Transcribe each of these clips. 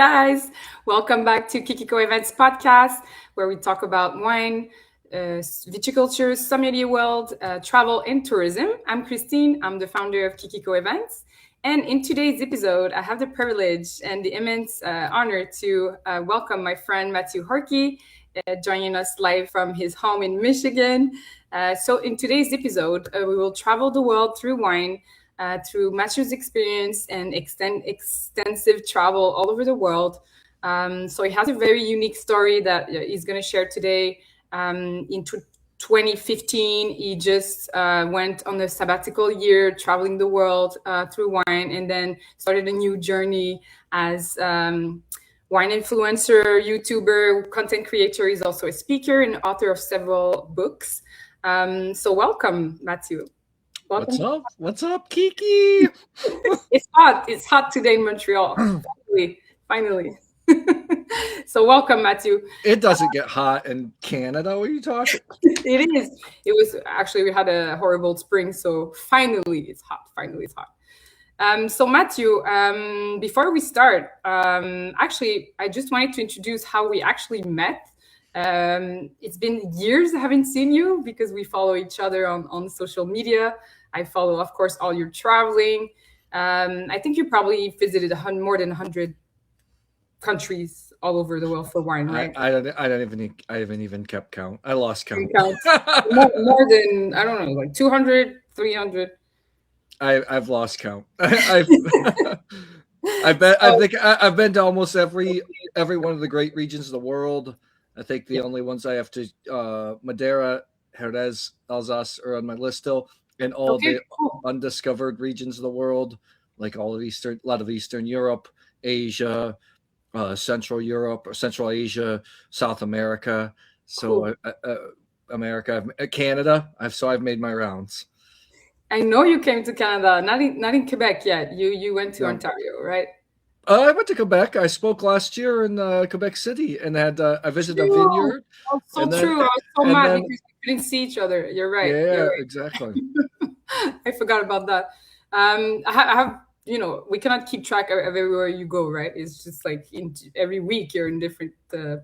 guys. Welcome back to Kikiko Events podcast, where we talk about wine, viticulture, sommelier world, travel, and tourism. I'm Christine. I'm the founder of Kikiko Events. And in today's episode, I have the privilege and the immense honor to welcome my friend Matthew Horkey, joining us live from his home in Michigan. So, in today's episode, we will travel the world through wine, through Matthew's experience and extensive travel all over the world. So he has a very unique story that he's going to share today. In 2015, he just went on a sabbatical year, traveling the world through wine, and then started a new journey as wine influencer, YouTuber, content creator. He's also a speaker and author of several books. So welcome, Matthew. Welcome. What's up? What's up, Kiki? It's hot. It's hot today in Montreal. Finally. So welcome, Matthew. It doesn't get hot in Canada. What are you talking? It is. It was actually, we had a horrible spring, so finally it's hot. Finally it's hot. So Matthew, before we start, actually, I just wanted to introduce how we actually met. It's been years I haven't seen you because we follow each other on social media. I follow, of course, all your traveling. I think you probably visited more than 100 countries all over the world for wine, right? I haven't even kept count. I lost count. more than, I don't know, like 200, 300. I've lost count. I've been to almost every one of the great regions of the world. I think the only ones I have to Madeira, Jerez, Alsace are on my list still, and all the undiscovered regions of the world, like a lot of Eastern Europe, Asia, Central Europe, or Central Asia, South America. So America, Canada. I've made my rounds. I know you came to Canada, not in Quebec yet. You went to Ontario, right? I went to Quebec. I spoke last year in Quebec City and I visited a vineyard. Oh, so true. I was so mad because we couldn't see each other. You're right. Yeah, you're right. Exactly. I forgot about that. I have, we cannot keep track of everywhere you go, right? It's just like every week you're in different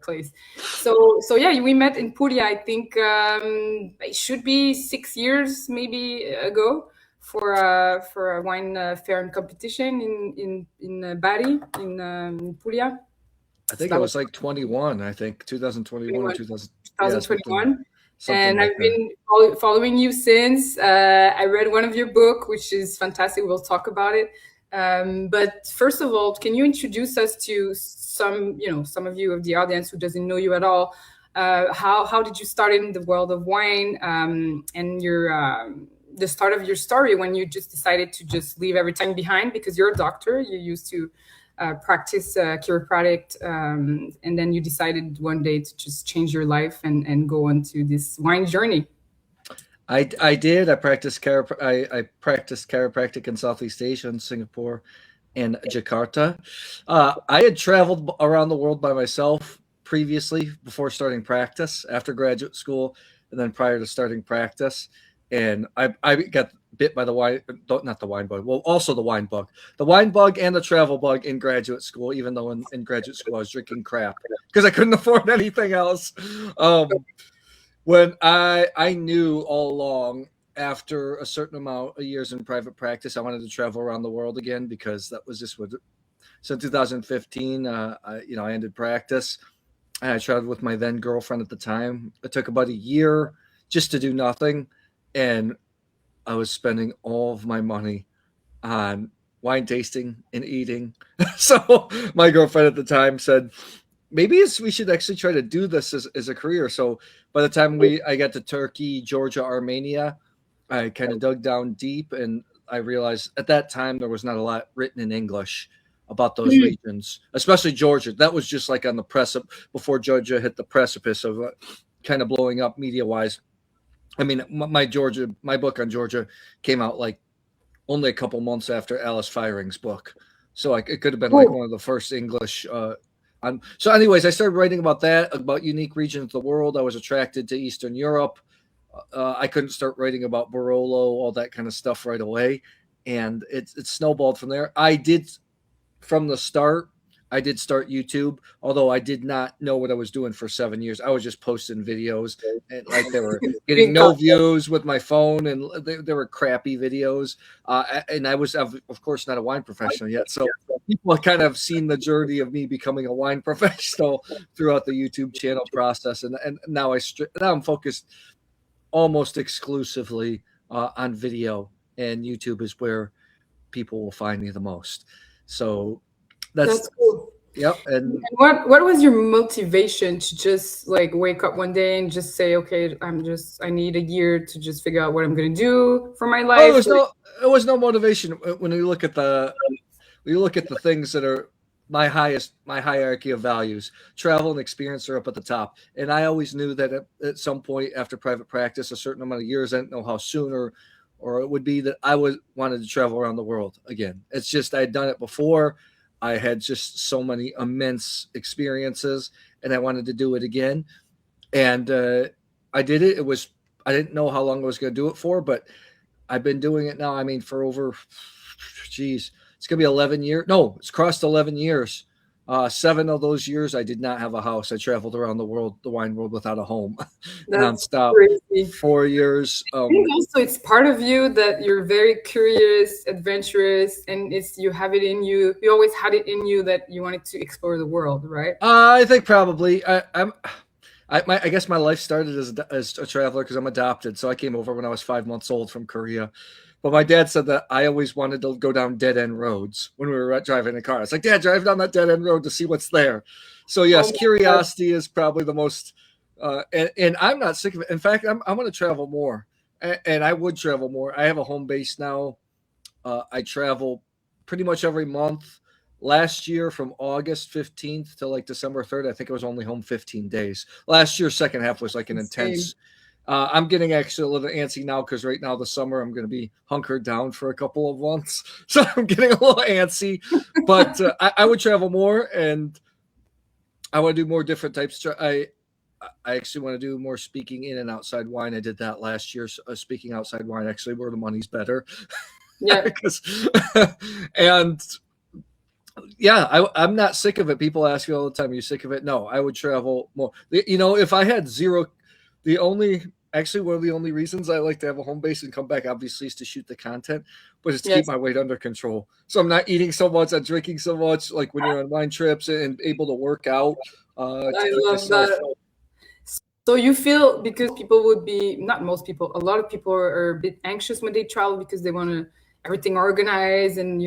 place. So yeah, we met in Puglia. I think it should be 6 years maybe ago. For a wine fair and competition in Bari in Puglia. I think it was like 21. I think 2021 or 2021. And I've been following you since. I read one of your book, which is fantastic. We'll talk about it. But first of all, can you introduce us to some of you of the audience who doesn't know you at all? How did you start in the world of wine and your the start of your story when you just decided to just leave everything behind because you're a doctor, you used to practice chiropractic, and then you decided one day to just change your life and go on to this wine journey. I did. I practiced chiropractic in Southeast Asia, in Singapore and Jakarta. I had traveled around the world by myself previously before starting practice, after graduate school, and then prior to starting practice. And I got bit by the wine bug. Well, also the wine bug and the travel bug in graduate school, even though in graduate school I was drinking crap because I couldn't afford anything else. When I knew all along after a certain amount of years in private practice, I wanted to travel around the world again because that was just what. So in 2015, I ended practice. I traveled with my then girlfriend at the time. It took about a year just to do nothing. And I was spending all of my money on wine tasting and eating. So my girlfriend at the time said, maybe we should actually try to do this as a career. So by the time I got to Turkey, Georgia, Armenia, I kind of dug down deep. And I realized at that time there was not a lot written in English about those regions, especially Georgia. That was just like on the precipice, before Georgia hit the precipice of kind of blowing up media-wise. I mean, my book on Georgia came out like only a couple months after Alice Firing's book. So like it could have been like one of the first English. So anyways, I started writing about that, about unique regions of the world. I was attracted to Eastern Europe. I couldn't start writing about Barolo, all that kind of stuff right away. And it snowballed from there. I did, from the start, I did start YouTube, although I did not know what I was doing for 7 years. I was just posting videos, and like they were getting Doing no content. views with my phone, and they were crappy videos. And I was, of course, not a wine professional yet, so people kind of seen the journey of me becoming a wine professional throughout the YouTube channel process, and now now I'm focused almost exclusively on video, and YouTube is where people will find me the most. So that's That's cool. yep. And And what was your motivation to just like wake up one day and just say, okay, I need a year to just figure out what I'm gonna do for my oh, life? Like, there was no motivation when you look at the things that are my hierarchy of values. Travel and experience are up at the top, and I always knew that at some point after private practice, a certain amount of years, I didn't know how soon or it would be, that I would wanted to travel around the world again. It's just I had done it before. I had just so many immense experiences, and I wanted to do it again. And I did it. I didn't know how long I was going to do it for, but I've been doing it now. I mean, for over, geez, it's going to be 11 years. No, it's crossed 11 years. 7 of those years, I did not have a house. I traveled around the world, the wine world, without a home, that's nonstop. crazy. 4 years. I think also it's part of you that you're very curious, adventurous, and it's you have it in you. You always had it in you that you wanted to explore the world, right? I think probably I guess my life started as a traveler because I'm adopted. So I came over when I was 5 months old from Korea. But my dad said that I always wanted to go down dead end roads when we were driving a car. It's like, Dad, drive down that dead end road to see what's there. So yes, Oh my God. curiosity is probably the most. And I'm not sick of it. In fact, I'm going to travel more, and I would travel more. I have a home base now. I travel pretty much every month. Last year, from August 15th to like December 3rd, I think I was only home 15 days. Last year's second half was like an Insane. intense. I'm getting actually a little antsy now because right now, the summer, I'm going to be hunkered down for a couple of months. So I'm getting a little antsy. But I would travel more, and I want to do more different types. I actually want to do more speaking in and outside wine. I did that last year. Speaking outside wine, actually, where the money's better. Yeah. And yeah, I'm not sick of it. People ask me all the time, "Are you sick of it?" No, I would travel more. If I had zero, one of the only reasons I like to have a home base and come back, obviously, is to shoot the content, but it's to keep Yes. my weight under control. So I'm not eating so much, I'm drinking so much, like when you're on wine trips, and able to work out to I keep love myself. that. So you feel because people would be not most people, a lot of people are a bit anxious when they travel because they want to everything organized and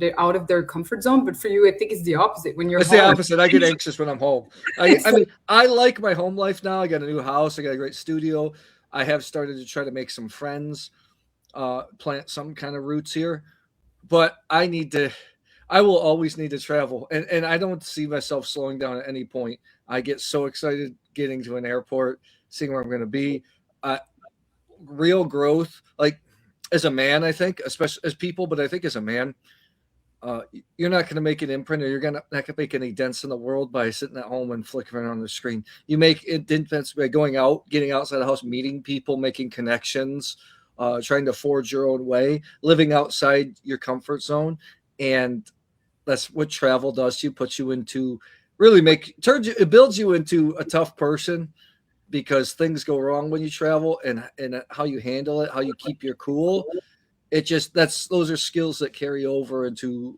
they're out of their comfort zone. But for you, I think it's the opposite. When you're It's the home, opposite. I get anxious when I'm home. I mean, I like my home life now. I got a new house. I got a great studio. I have started to try to make some friends, plant some kind of roots here. But I will always need to travel. And I don't see myself slowing down at any point. I get so excited getting to an airport, seeing where I'm going to be. Real growth, like as a man, I think, especially as people, but I think as a man, you're not going to make an imprint, or you're not going to make any dents in the world by sitting at home and flickering on the screen. You make dents by going out, getting outside the house, meeting people, making connections, trying to forge your own way, living outside your comfort zone. And that's what travel does to you, puts you into it builds you into a tough person, because things go wrong when you travel, and how you handle it, how you keep your cool. Those are skills that carry over into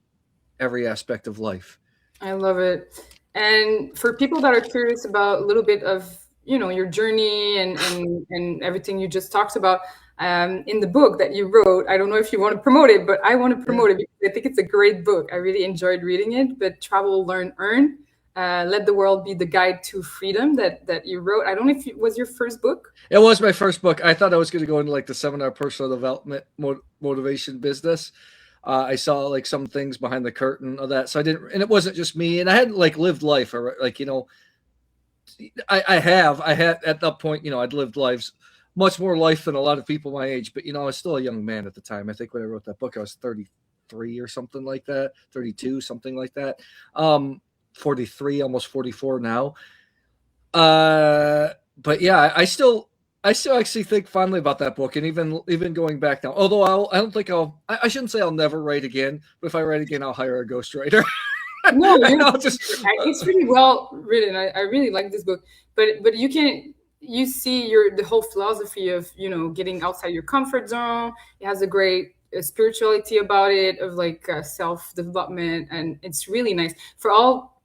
every aspect of life. I love it. And for people that are curious about a little bit of your journey and everything you just talked about in the book that you wrote, I don't know if you want to promote it, but I want to Yeah. promote it because I think it's a great book. I really enjoyed reading it. But Travel, Learn, Earn. Let the World Be the Guide to Freedom that you wrote. I don't know if it was your first book. It was my first book. I thought I was going to go into like the seminar personal development motivation business. I saw like some things behind the curtain of that, so I didn't. And it wasn't just me. And I hadn't like lived life, or like I had at that point. I'd lived lives, much more life than a lot of people my age. But I was still a young man at the time. I think when I wrote that book, I was 33 or something like that, 32, something like that. 43, almost 44 now. But yeah, I still actually think fondly about that book, and even going back now. Although I don't think I shouldn't say I'll never write again, but if I write again, I'll hire a ghostwriter. No, I you're, know, just it's really well written. I really like this book, but you see the whole philosophy of getting outside your comfort zone. It has a great spirituality about it, of like self development, and it's really nice for all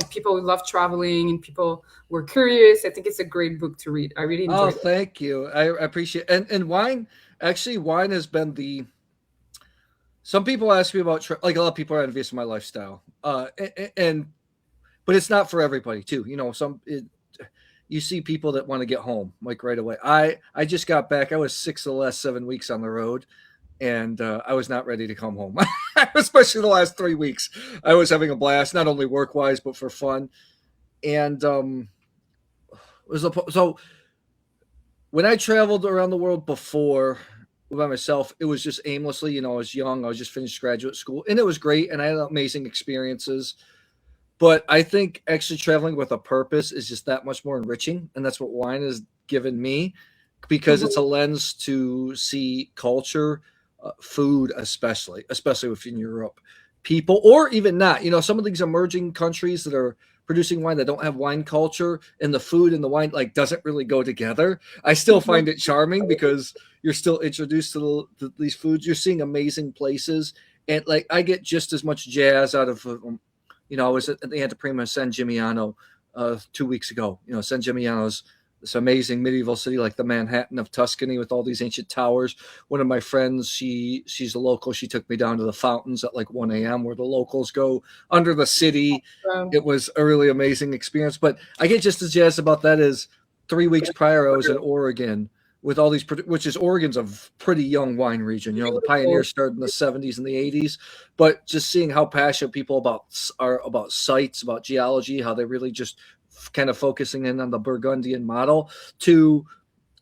people who love traveling and people who are curious. I think it's a great book to read. I really oh, enjoyed it. thank you. I appreciate and wine. Actually, wine has been the. Some people ask me about like a lot of people are envious of my lifestyle, and but it's not for everybody too. You see people that want to get home like right away. I just got back. I was 6 of the last 7 weeks on the road, and I was not ready to come home, especially the last 3 weeks. I was having a blast, not only work wise but for fun, and so when I traveled around the world before by myself, it was just aimlessly. I was young. I was just finished graduate school, and it was great, and I had amazing experiences. But I think actually traveling with a purpose is just that much more enriching, and that's what wine has given me, because it's a lens to see culture, food, especially within Europe, people, or even not. Some of these emerging countries that are producing wine that don't have wine culture, and the food and the wine like doesn't really go together. I still find it charming because you're still introduced to these foods. You're seeing amazing places, and like I get just as much jazz out of. I was at the Anteprima San Gimignano 2 weeks ago. San Gimignano's this amazing medieval city, like the Manhattan of Tuscany, with all these ancient towers. One of my friends, she's a local. She took me down to the fountains at like 1 a.m. where the locals go under the city. It was a really amazing experience. But I get just as jazzed about that as 3 weeks prior, I was in Oregon with all these, which is Oregon's a pretty young wine region. The pioneers started in the 70s and the 80s, but just seeing how passionate people are about sites, about geology, how they really just kind of focusing in on the Burgundian model. To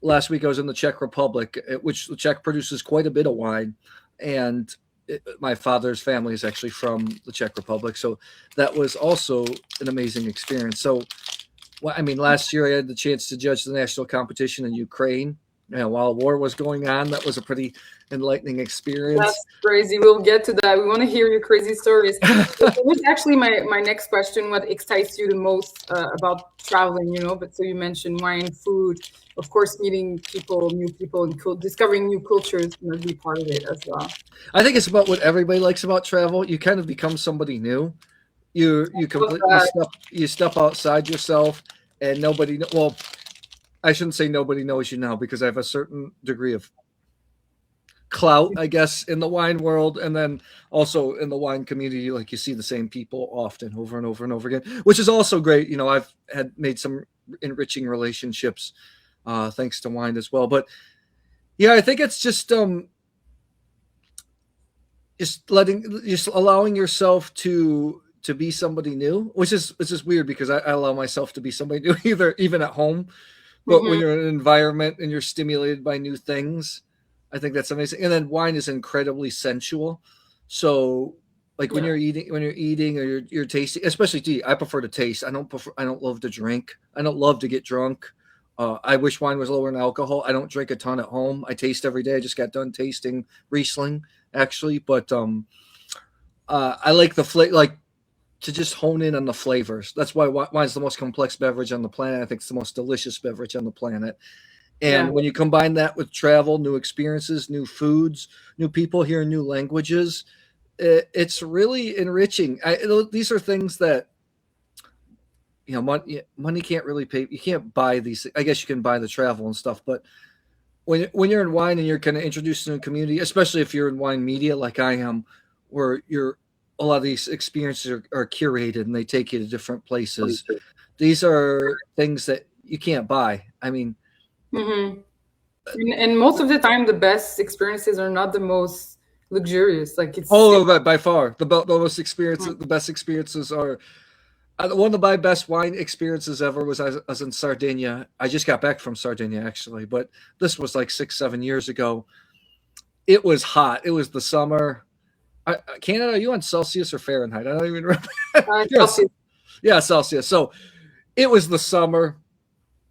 last week, I was in the Czech Republic, which the Czech produces quite a bit of wine, and my father's family is actually from the Czech Republic, so that was also an amazing experience. So, last year I had the chance to judge the national competition in Ukraine. While war was going on, that was a pretty enlightening experience. That's crazy. We'll get to that. We want to hear your crazy stories. It was actually my next question. What excites you the most about traveling? But so you mentioned wine, food, of course, meeting people, new people, and discovering new cultures must be part of it as well. I think it's about what everybody likes about travel. You kind of become somebody new. You step outside yourself, and nobody. Well, I shouldn't say nobody knows you now, because I have a certain degree of clout, I guess, in the wine world, and then also in the wine community. Like, you see the same people often over and over and over again, which is also great. I've had made some enriching relationships thanks to wine as well. But yeah, I think it's just allowing yourself to be somebody new, which is weird, because I allow myself to be somebody new even at home. But when you're in an environment and you're stimulated by new things, I think that's amazing. And then wine is incredibly sensual. So like when you're eating or you're tasting, especially tea, I prefer to taste. I don't love to drink. I don't love to get drunk. I wish wine was lower in alcohol. I don't drink a ton at home. I taste every day. I just got done tasting Riesling, actually. But I like the flavor, to just hone in on the flavors. That's why wine is the most complex beverage on the planet. I think it's the most delicious beverage on the planet. And when you combine that with travel, new experiences, new foods, new people hearing new languages, it's really enriching. These are things that, money can't really pay. You can't buy these. I guess you can buy the travel and stuff, but when you're in wine and you're kind of introduced to a community, especially if you're in wine media like I am, where a lot of these experiences are curated and they take you to different places. These are things that you can't buy. And most of the time, the best experiences are not the most luxurious. Like it's by far the most experiences. The best experiences are. One of my best wine experiences ever was I was in Sardinia. I just got back from Sardinia, actually, but this was like 6-7 years ago. It was hot. It was the summer. Canada, are you on Celsius or Fahrenheit? I don't even remember. Celsius. Yeah, Celsius. So it was the summer.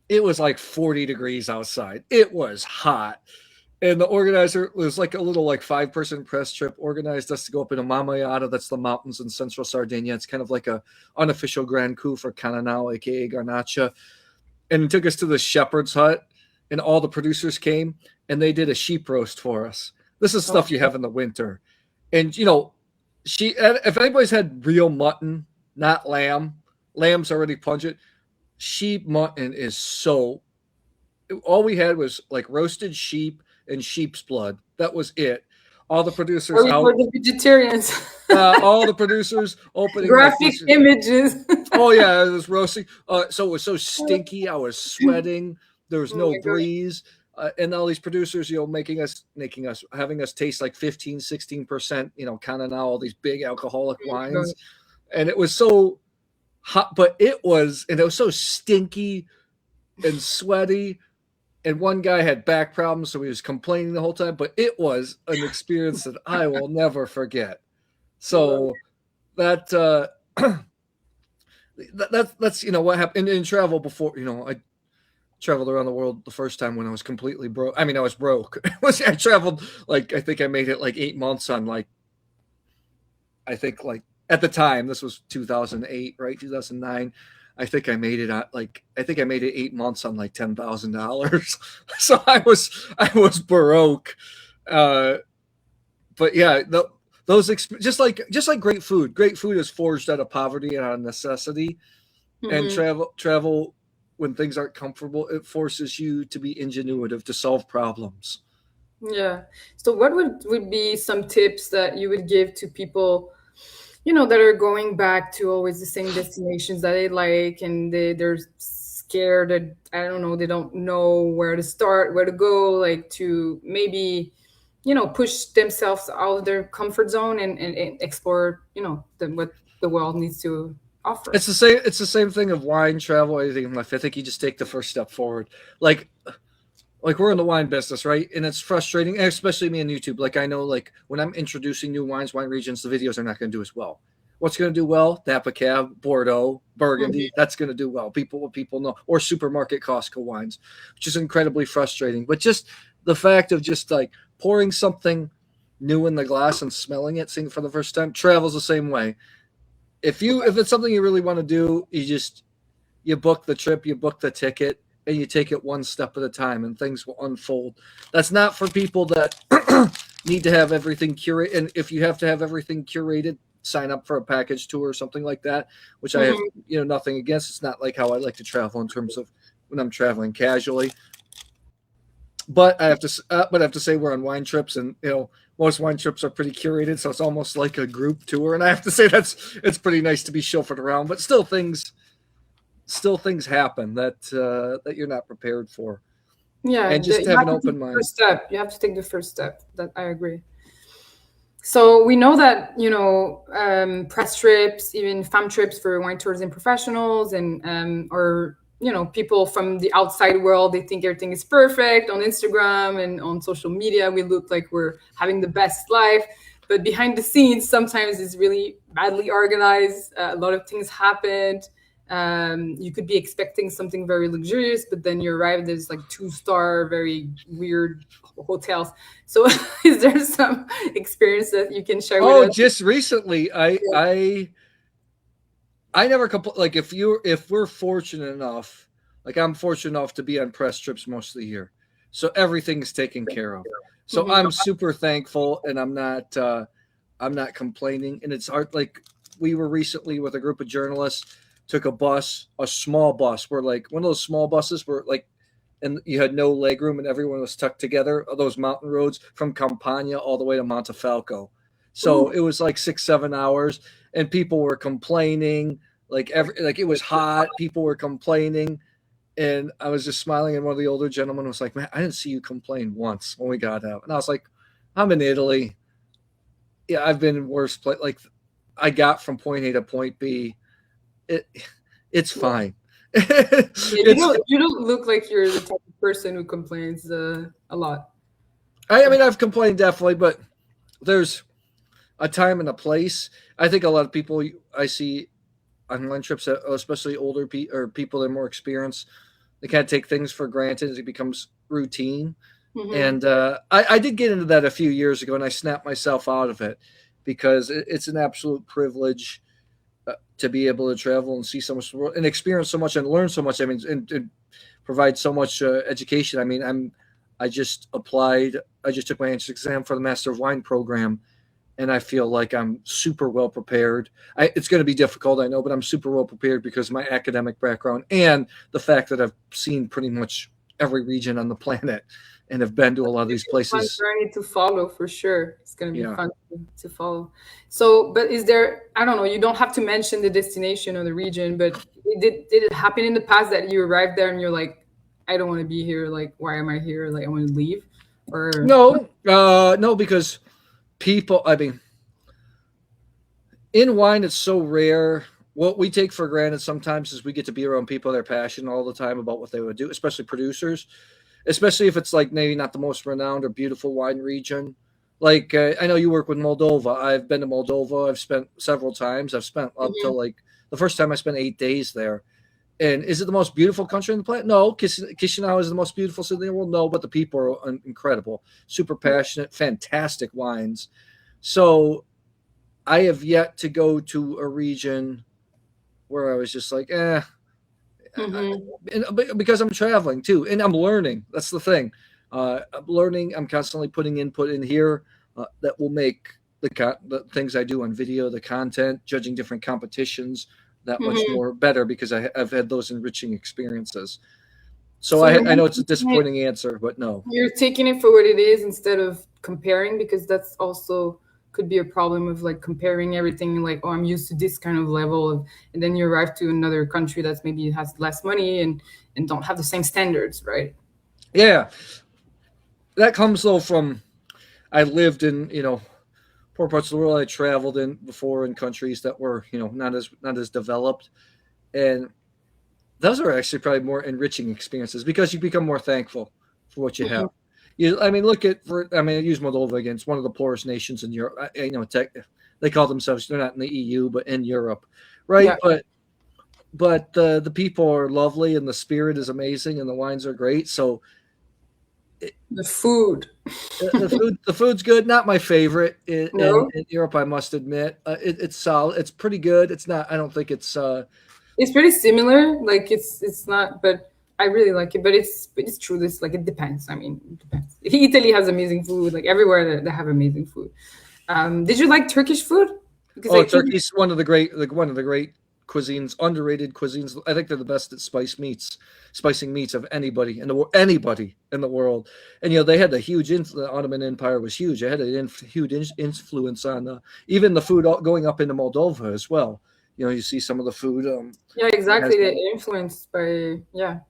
It was like 40 degrees outside. It was hot. And the organizer was like a little like 5-person press trip, organized us to go up in a Mamayata, that's the mountains in central Sardinia. It's kind of like a unofficial Grand Coup for Cananao, aka Garnacha. And it took us to the shepherd's hut, and all the producers came and they did a sheep roast for us. This is stuff you have in the winter. And if anybody's had real mutton, not lamb, lamb's already pungent. Sheep mutton is so, all we had was like roasted sheep and sheep's blood. That was it. All the producers Or out. for the vegetarians. All the producers opening Graphic images. Oh yeah, it was roasting. So it was so stinky. I was sweating. There was no breeze. And all these producers, having us taste like 15, 16%, kind of now all these big alcoholic wines. And it was so hot, but it was so stinky and sweaty. And one guy had back problems, so he was complaining the whole time. But it was an experience that I will never forget. So that's what happened in travel before. I traveled around the world the first time when I was completely broke. I mean, I was broke. I traveled I think I made it like 8 months on I think at the time, this was 2008, right? 2009. I think I made it 8 months on like $10,000. So I was baroque. But yeah, just like great food is forged out of poverty and out of necessity. And travel when things aren't comfortable, it forces you to be ingenuitive, to solve problems. Yeah. So what would be some tips that you would give to people, that are going back to always the same destinations that they like, and they're scared that, I don't know, they don't know where to start, where to go, like to maybe, push themselves out of their comfort zone and explore, what the world needs to offer. It's the same thing of wine, travel, anything in life. I think you just take the first step forward. Like we're in the wine business, right? And it's frustrating, especially me on YouTube. Like I know, like when I'm introducing new wines, wine regions, the videos are not going to do as well. What's going to do well? Napa Cab, Bordeaux, Burgundy. That's going to do well. What people know, or supermarket Costco wines, which is incredibly frustrating. But just the fact of just like pouring something new in the glass and smelling it, seeing it for the first time, travels the same way. If it's something you really want to do, you book the trip, you book the ticket, and you take it one step at a time, and things will unfold. That's not for people that need to have everything curated. And if you have to have everything curated, sign up for a package tour or something like that, which I have nothing against. It's not like how I like to travel in terms of when I'm traveling casually. But I have to say we're on wine trips, and most wine trips are pretty curated, so it's almost like a group tour. And I have to say it's pretty nice to be chauffeured around, but still things happen that you're not prepared for. Yeah, and just have an open mind. First step. You have to take the first step. That I agree. So we know that press trips, even fam trips for wine tourism professionals, and or people from the outside world, they think everything is perfect on Instagram and on social media. We look like we're having the best life, but behind the scenes, sometimes it's really badly organized. A lot of things happened. You could be expecting something very luxurious, but then you arrive, there's like 2-star, very weird hotels. So is there some experience that you can share with us? Just recently, I never complain. Like if we're fortunate enough, like I'm fortunate enough to be on press trips most of the year, so everything's taken care of. So I'm super thankful, and I'm not complaining. And it's hard. Like we were recently with a group of journalists, took a small bus, where like one of those small buses where like, and you had no leg room and everyone was tucked together, those mountain roads from Campania all the way to Montefalco. So it was like 6-7 hours, and people were complaining. Like it was hot. People were complaining, and I was just smiling. And one of the older gentlemen was like, "Man, I didn't see you complain once when we got out." And I was like, "I'm in Italy. Yeah, I've been in worse place. Like, I got from point A to point B. It's fine." You don't look like you're the type of person who complains a lot. I mean, I've complained definitely, but there's a time and a place. I think a lot of people I see on wine trips, especially older people or people that are more experienced, they kind of take things for granted as it becomes routine. Mm-hmm. And I did get into that a few years ago, and I snapped myself out of it because it's an absolute privilege to be able to travel and see so much and experience so much and learn so much. I mean, and provide so much education. I mean, I just applied. I just took my entrance exam for the Master of Wine program, and I feel like I'm super well prepared. It's going to be difficult, I know, but I'm super well prepared because of my academic background and the fact that I've seen pretty much every region on the planet and have been to a lot of these Fun places. journey to follow for sure. It's gonna be Yeah. fun to follow. So, but is there? I don't know. You don't have to mention the destination or the region, but did it happen in the past that you arrived there and you're like, I don't want to be here. Like, why am I here? Like, I want to leave. Or No, because people. I mean, in wine, it's so rare. What we take for granted sometimes is we get to be around people that are passionate all the time about what they would do, especially producers, especially if it's like maybe not the most renowned or beautiful wine region. Like I know you work with Moldova. I've been to Moldova. I've spent several times. I've spent up Mhm. till like the first time I spent 8 days there. And is it the most beautiful country on the planet? No. Chisinau is the most beautiful city in the world. No, but the people are incredible, super passionate, fantastic wines. So I have yet to go to a region where I was just like, Mhm. and because I'm traveling too, and I'm learning. That's the thing. I'm learning. I'm constantly putting input in here that will make the things I do on video, the content, judging different competitions, that much Mhm. more better because I've had those enriching experiences. So So I know it's a disappointing answer, but no. you're taking it for what it is instead of comparing, because that's also could be a problem of like comparing everything. Like, oh, I'm used to this kind of level of, and then you arrive to another country that's maybe has less money and don't have the same standards, right? Yeah, that comes though from I lived in poor parts of the world. I traveled in before in countries that were not as developed, and those are actually probably more enriching experiences because you become more thankful for what you Mhm. have. I mean, I use Moldova again. It's one of the poorest nations in Europe. They call themselves, they're not in the EU, but in Europe, Yeah, right? But the people are lovely and the spirit is amazing and the wines are great. So the food. the food's good. Not my favorite in, No, in Europe, I must admit. It's solid. It's pretty good. It's not. I don't think it's. it's pretty similar. Like it's not, but I really like it. But it's true. This like it depends. I mean, it depends. Italy has amazing food. Like everywhere they have amazing food. Did you like Turkish food? Because Oh, I think Turkey's one of the great cuisines, underrated cuisines. I think they're the best at spicing meats of anybody in the world. And they had a huge the Ottoman Empire was huge. It had a huge influence on even the food going up into Moldova as well. You see some of the food. yeah, Has exactly. They're influenced by yeah.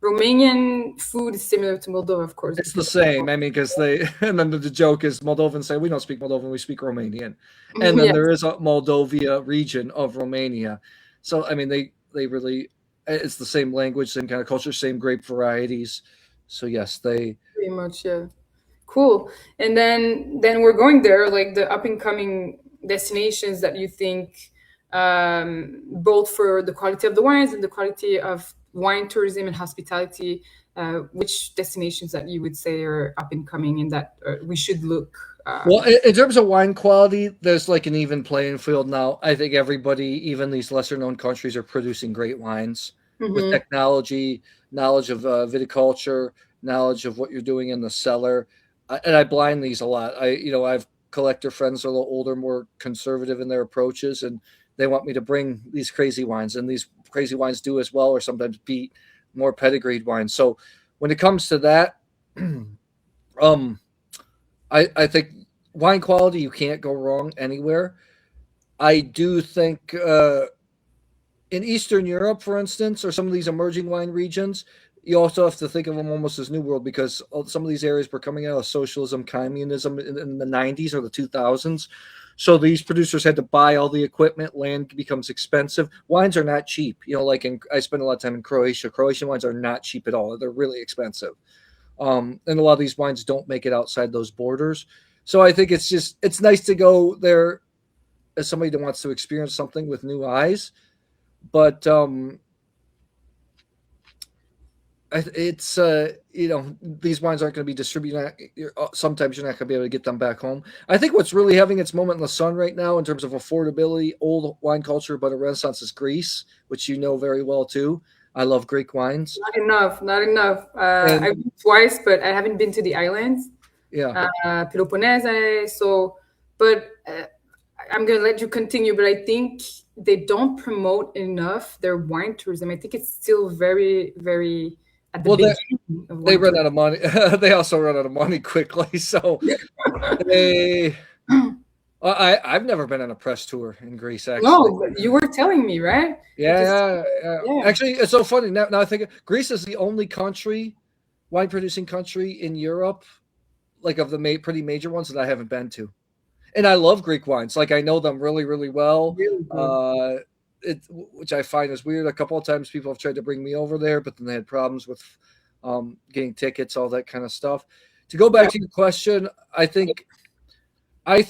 Romanian food is similar to Moldova, of course, It's the because same. I mean, because they and then the joke is Moldovans say we don't speak Moldovan, we speak Romanian, and then yeah, there is a Moldovia region of Romania. So I mean, they really it's the same language, same kind of culture, same grape varieties. So yes, they pretty much, yeah. Cool. And then we're going there, like the up and coming destinations that you think, both for the quality of the wines and the quality of wine tourism and hospitality. Which destinations that you would say are up and coming and that we should look? well in terms of wine quality, there's like an even playing field now. I think everybody, even these lesser known countries, are producing great wines with Mhm. technology, knowledge of viticulture, knowledge of what you're doing in the cellar. And I blind these a lot. I've collector friends that are a little older, more conservative in their approaches, and they want me to bring these crazy wines, and these crazy wines do as well, or sometimes beat more pedigreed wines. So when it comes to that, um, I think wine quality you can't go wrong anywhere. I do think in Eastern Europe, for instance, or some of these emerging wine regions, you also have to think of them almost as New World because some of these areas were coming out of socialism, communism in the 90s or the 2000s. So these producers had to buy all the equipment. Land becomes expensive. Wines are not cheap. I spend a lot of time in Croatia. Croatian wines are not cheap at all. They're really expensive. And a lot of these wines don't make it outside those borders. So I think it's nice to go there as somebody that wants to experience something with new eyes. But it's these wines aren't going to be distributed. Sometimes you're not going to be able to get them back home. I think what's really having its moment in the sun right now in terms of affordability, old wine culture, but a renaissance is Greece, which you know very well too. I love Greek wines. Not enough. And I've been twice, but I haven't been to the islands, yeah, Peloponnese. So, but I'm gonna let you continue. But I think they don't promote enough their wine tourism. I think it's still very, very at the well, beginning of they wine run tourism. out of money. They also run out of money quickly. So they, I've never been on a press tour in Greece, actually. No, but you were telling me, right? Because Yeah. yeah, Actually, it's so funny. Now I think Greece is the only country, wine producing country in Europe, like of the pretty major ones that I haven't been to. And I love Greek wines. Like I know them really, really well. really good. Which I find is weird. A couple of times people have tried to bring me over there, but then they had problems with getting tickets, all that kind of stuff. To go Yeah. back to your question, I think I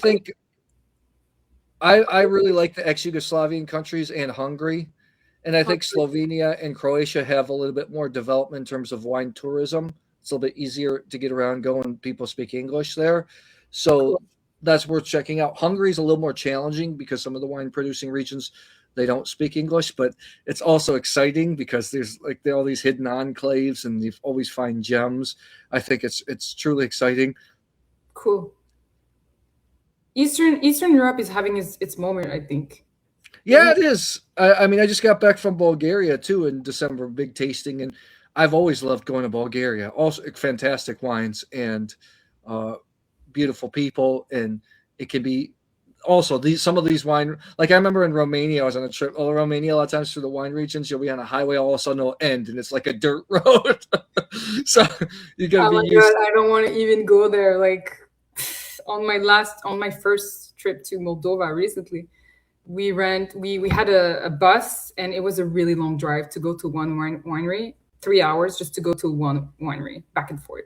really like the ex-Yugoslavian countries and Hungary. And I think Slovenia and Croatia have a little bit more development in terms of wine tourism. It's a little bit easier to get around going. People speak English there. So Cool. that's worth checking out. Hungary is a little more challenging because some of the wine producing regions they don't speak English, but it's also exciting because there's like all these hidden enclaves and you always find gems. I think it's truly exciting. Cool. Eastern Europe is having its moment, I think. Isn't Yeah, it? it is. I mean, I just got back from Bulgaria too in December, big tasting, and I've always loved going to Bulgaria. Also, fantastic wines and uh, beautiful people, and it can be also these some of these wine. Like I remember in Romania, I was on a trip. Oh, Romania, a lot of times through the wine regions, you'll be on a highway, all of a sudden it'll end, and it's like a dirt road. So you got to Oh be my God, used. I don't want to even go there. Like on my first trip to Moldova recently, we had a bus and it was a really long drive to go to one winery, 3 hours just to go to one winery back and forth.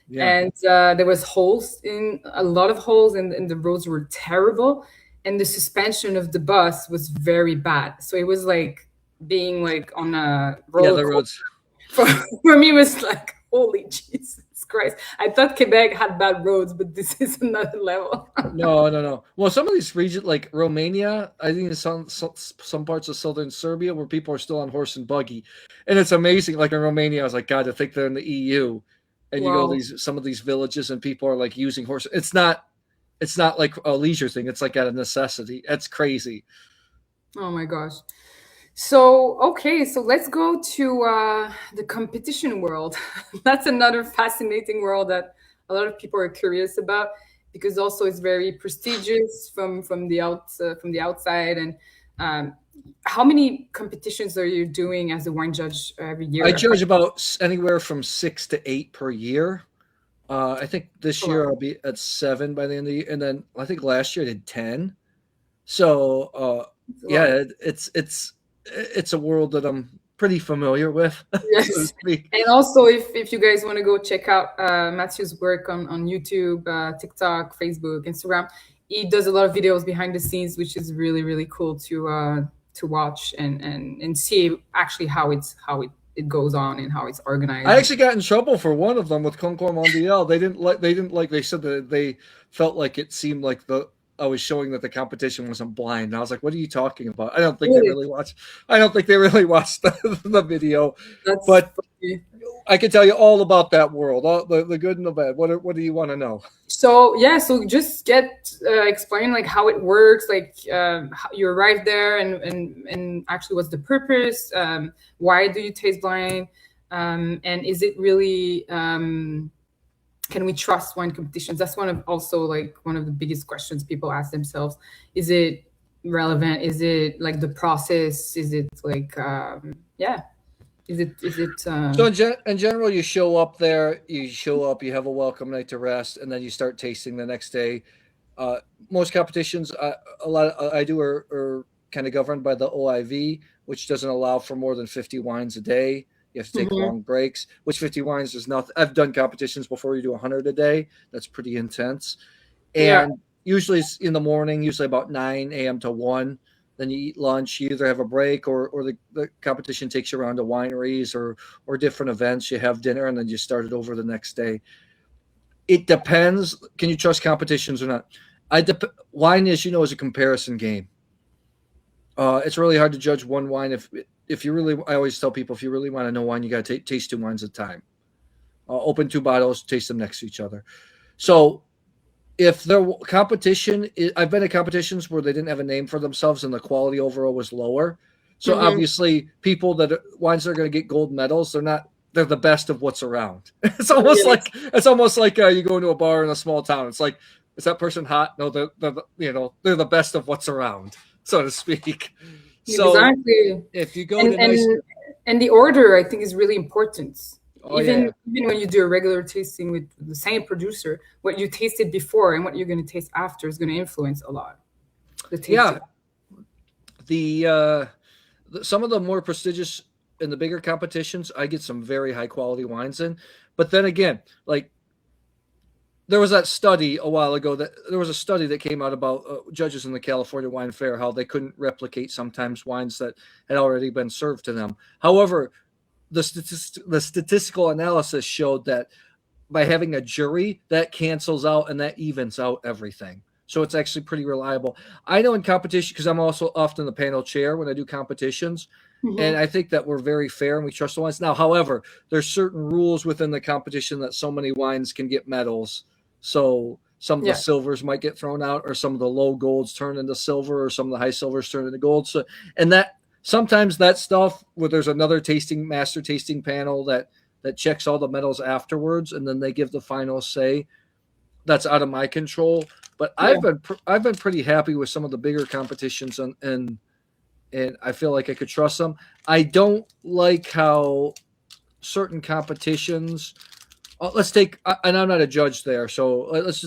Yeah, And there was holes in a lot of holes and the roads were terrible and the suspension of the bus was very bad. So it was like being like on a yeah, roller the coaster. roads. For, for me, it was like, holy Jesus Christ. I thought Quebec had bad roads, but this is another level. No. Well, some of these regions, like Romania, I think in some parts of southern Serbia, where people are still on horse and buggy, and it's amazing. Like in Romania, I was like, God, to think they're in the EU, and you go Wow. these some of these villages, and people are like using horse. It's not like a leisure thing. It's like out of necessity. That's crazy. Oh my gosh. So, okay, so let's go to the competition world. That's another fascinating world that a lot of people are curious about because also it's very prestigious from the outside. And um, how many competitions are you doing as a wine judge every I year? judge about anywhere from 6 to 8 per year. I think this year I'll be at 7 by the end of the year, and then I think last year I did 10. So It's a yeah, lot. it's a world that I'm pretty familiar with, so to Yes. speak. And also, if you guys want to go check out Matthew's work on YouTube, TikTok, Facebook, Instagram, he does a lot of videos behind the scenes, which is really, really cool to watch and see actually it goes on and how it's I organized. actually got in trouble for one of them with Concours Mondial. They didn't like they said that they felt like it seemed like the I was showing that the competition wasn't blind. And I was like, what are you talking about? Really, I don't think they really watched the video. that's But funny. I can tell you all about that world, all the good and the bad. What do you want to know? So yeah, so just explain like how it works, like how you arrive there, and actually what's the purpose? Why do you taste blind? And is it really can we trust wine competitions? That's one of the biggest questions people ask themselves. Is it relevant? Is it like the process? Is it like yeah? Is it So in general, you show up there, you have a welcome night to rest, and then you start tasting the next day. Uh, Most competitions, a lot I do are kind of governed by the OIV, which doesn't allow for more than 50 wines a day. You have to take Mhm. long breaks, which 50 wines is nothing. I've done competitions before you do 100 a day. That's pretty intense. Yeah. And usually it's in the morning, usually about 9 a.m. to 1. then you eat lunch. You either have a break, or the competition takes you around to wineries or different events. You have dinner, and then you start it over the next day. It depends. Can you trust competitions or not? Wine, as you know, is a comparison game. It's really hard to judge one wine. If you really, I always tell people, if you really want to know wine, you got to taste two wines at a time. Open two bottles, taste them next to each other. So if their competition, I've been at competitions where they didn't have a name for themselves and the quality overall was lower. So obviously, people wines that are going to get gold medals, they're the best of what's around. It's almost like you go into a bar in a small town. It's like, is that person hot? No, they're the best of what's around, so to speak. So exactly. if you go to and the order, I think, is really important. Even when you do a regular tasting with the same producer, what you tasted before and what you're going to taste after is going to influence a lot. The taste. Yeah. Some of the more prestigious in the bigger competitions, I get some very high quality wines in. But then again, like there was that study a while ago that came out about judges in the California Wine Fair, how they couldn't replicate sometimes wines that had already been served to them. However, the statistical analysis showed that by having a jury, that cancels out and that evens out everything. So it's actually pretty reliable. I know in competition, because I'm also often the panel chair when I do competitions, and I think that we're very fair and we trust the wines. Now, however, there's certain rules within the competition that so many wines can get medals. So some of the silvers might get thrown out, or some of the low golds turn into silver, or some of the high silvers turn into gold. So, and that sometimes that stuff where there's another master tasting panel that checks all the medals afterwards, and then they give the final say. That's out of my control. But I've been pretty happy with some of the bigger competitions, and I feel like I could trust them. I don't like how certain competitions. Let's take, and I'm not a judge there, so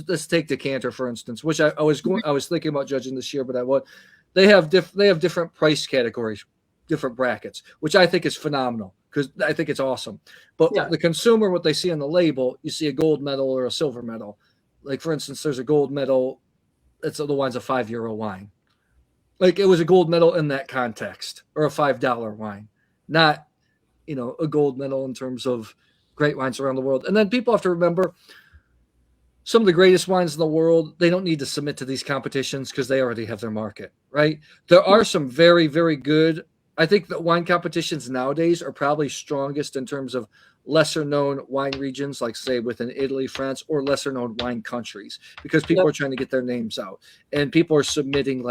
let's take Decanter for instance, which I was thinking about judging this year, but I would. They have different price categories, different brackets, which I think is phenomenal because I think it's awesome. But the consumer, what they see on the label, you see a gold medal or a silver medal. Like for instance, there's a gold medal. The wine's a €5 wine. Like it was a gold medal in that context, or a $5 wine, not a gold medal in terms of great wines around the world. And then people have to remember some of the greatest wines in the world, they don't need to submit to these competitions because they already have their market, right? There are some very, very good. I think that wine competitions nowadays are probably strongest in terms of lesser known wine regions, like say within Italy, France, or lesser known wine countries, because people are trying to get their names out, and people are submitting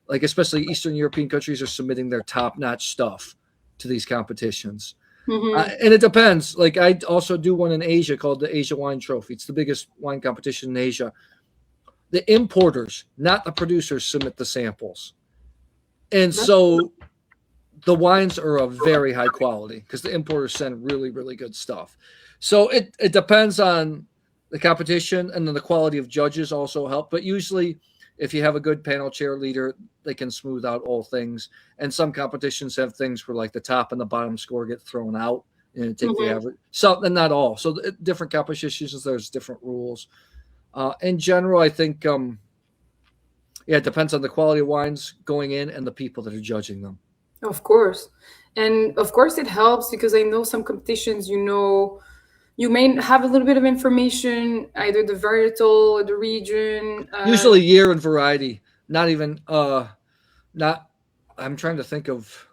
especially Eastern European countries are submitting their top notch stuff to these competitions. And it depends. Like I also do one in Asia called the Asia Wine Trophy. It's the biggest wine competition in Asia. The importers, not the producers, submit the samples. And so the wines are of very high quality because the importers send really, really good stuff. So it depends on the competition, and then the quality of judges also help. But usually if you have a good panel chair leader, they can smooth out all things. And some competitions have things where like the top and the bottom score get thrown out and take the average. So, and not all. So different competitions, there's different rules. In general, I think, it depends on the quality of wines going in and the people that are judging them. Of course. And of course it helps because I know some competitions, you may have a little bit of information, either the varietal or the region. Usually year and variety. Not even, I'm trying to think of.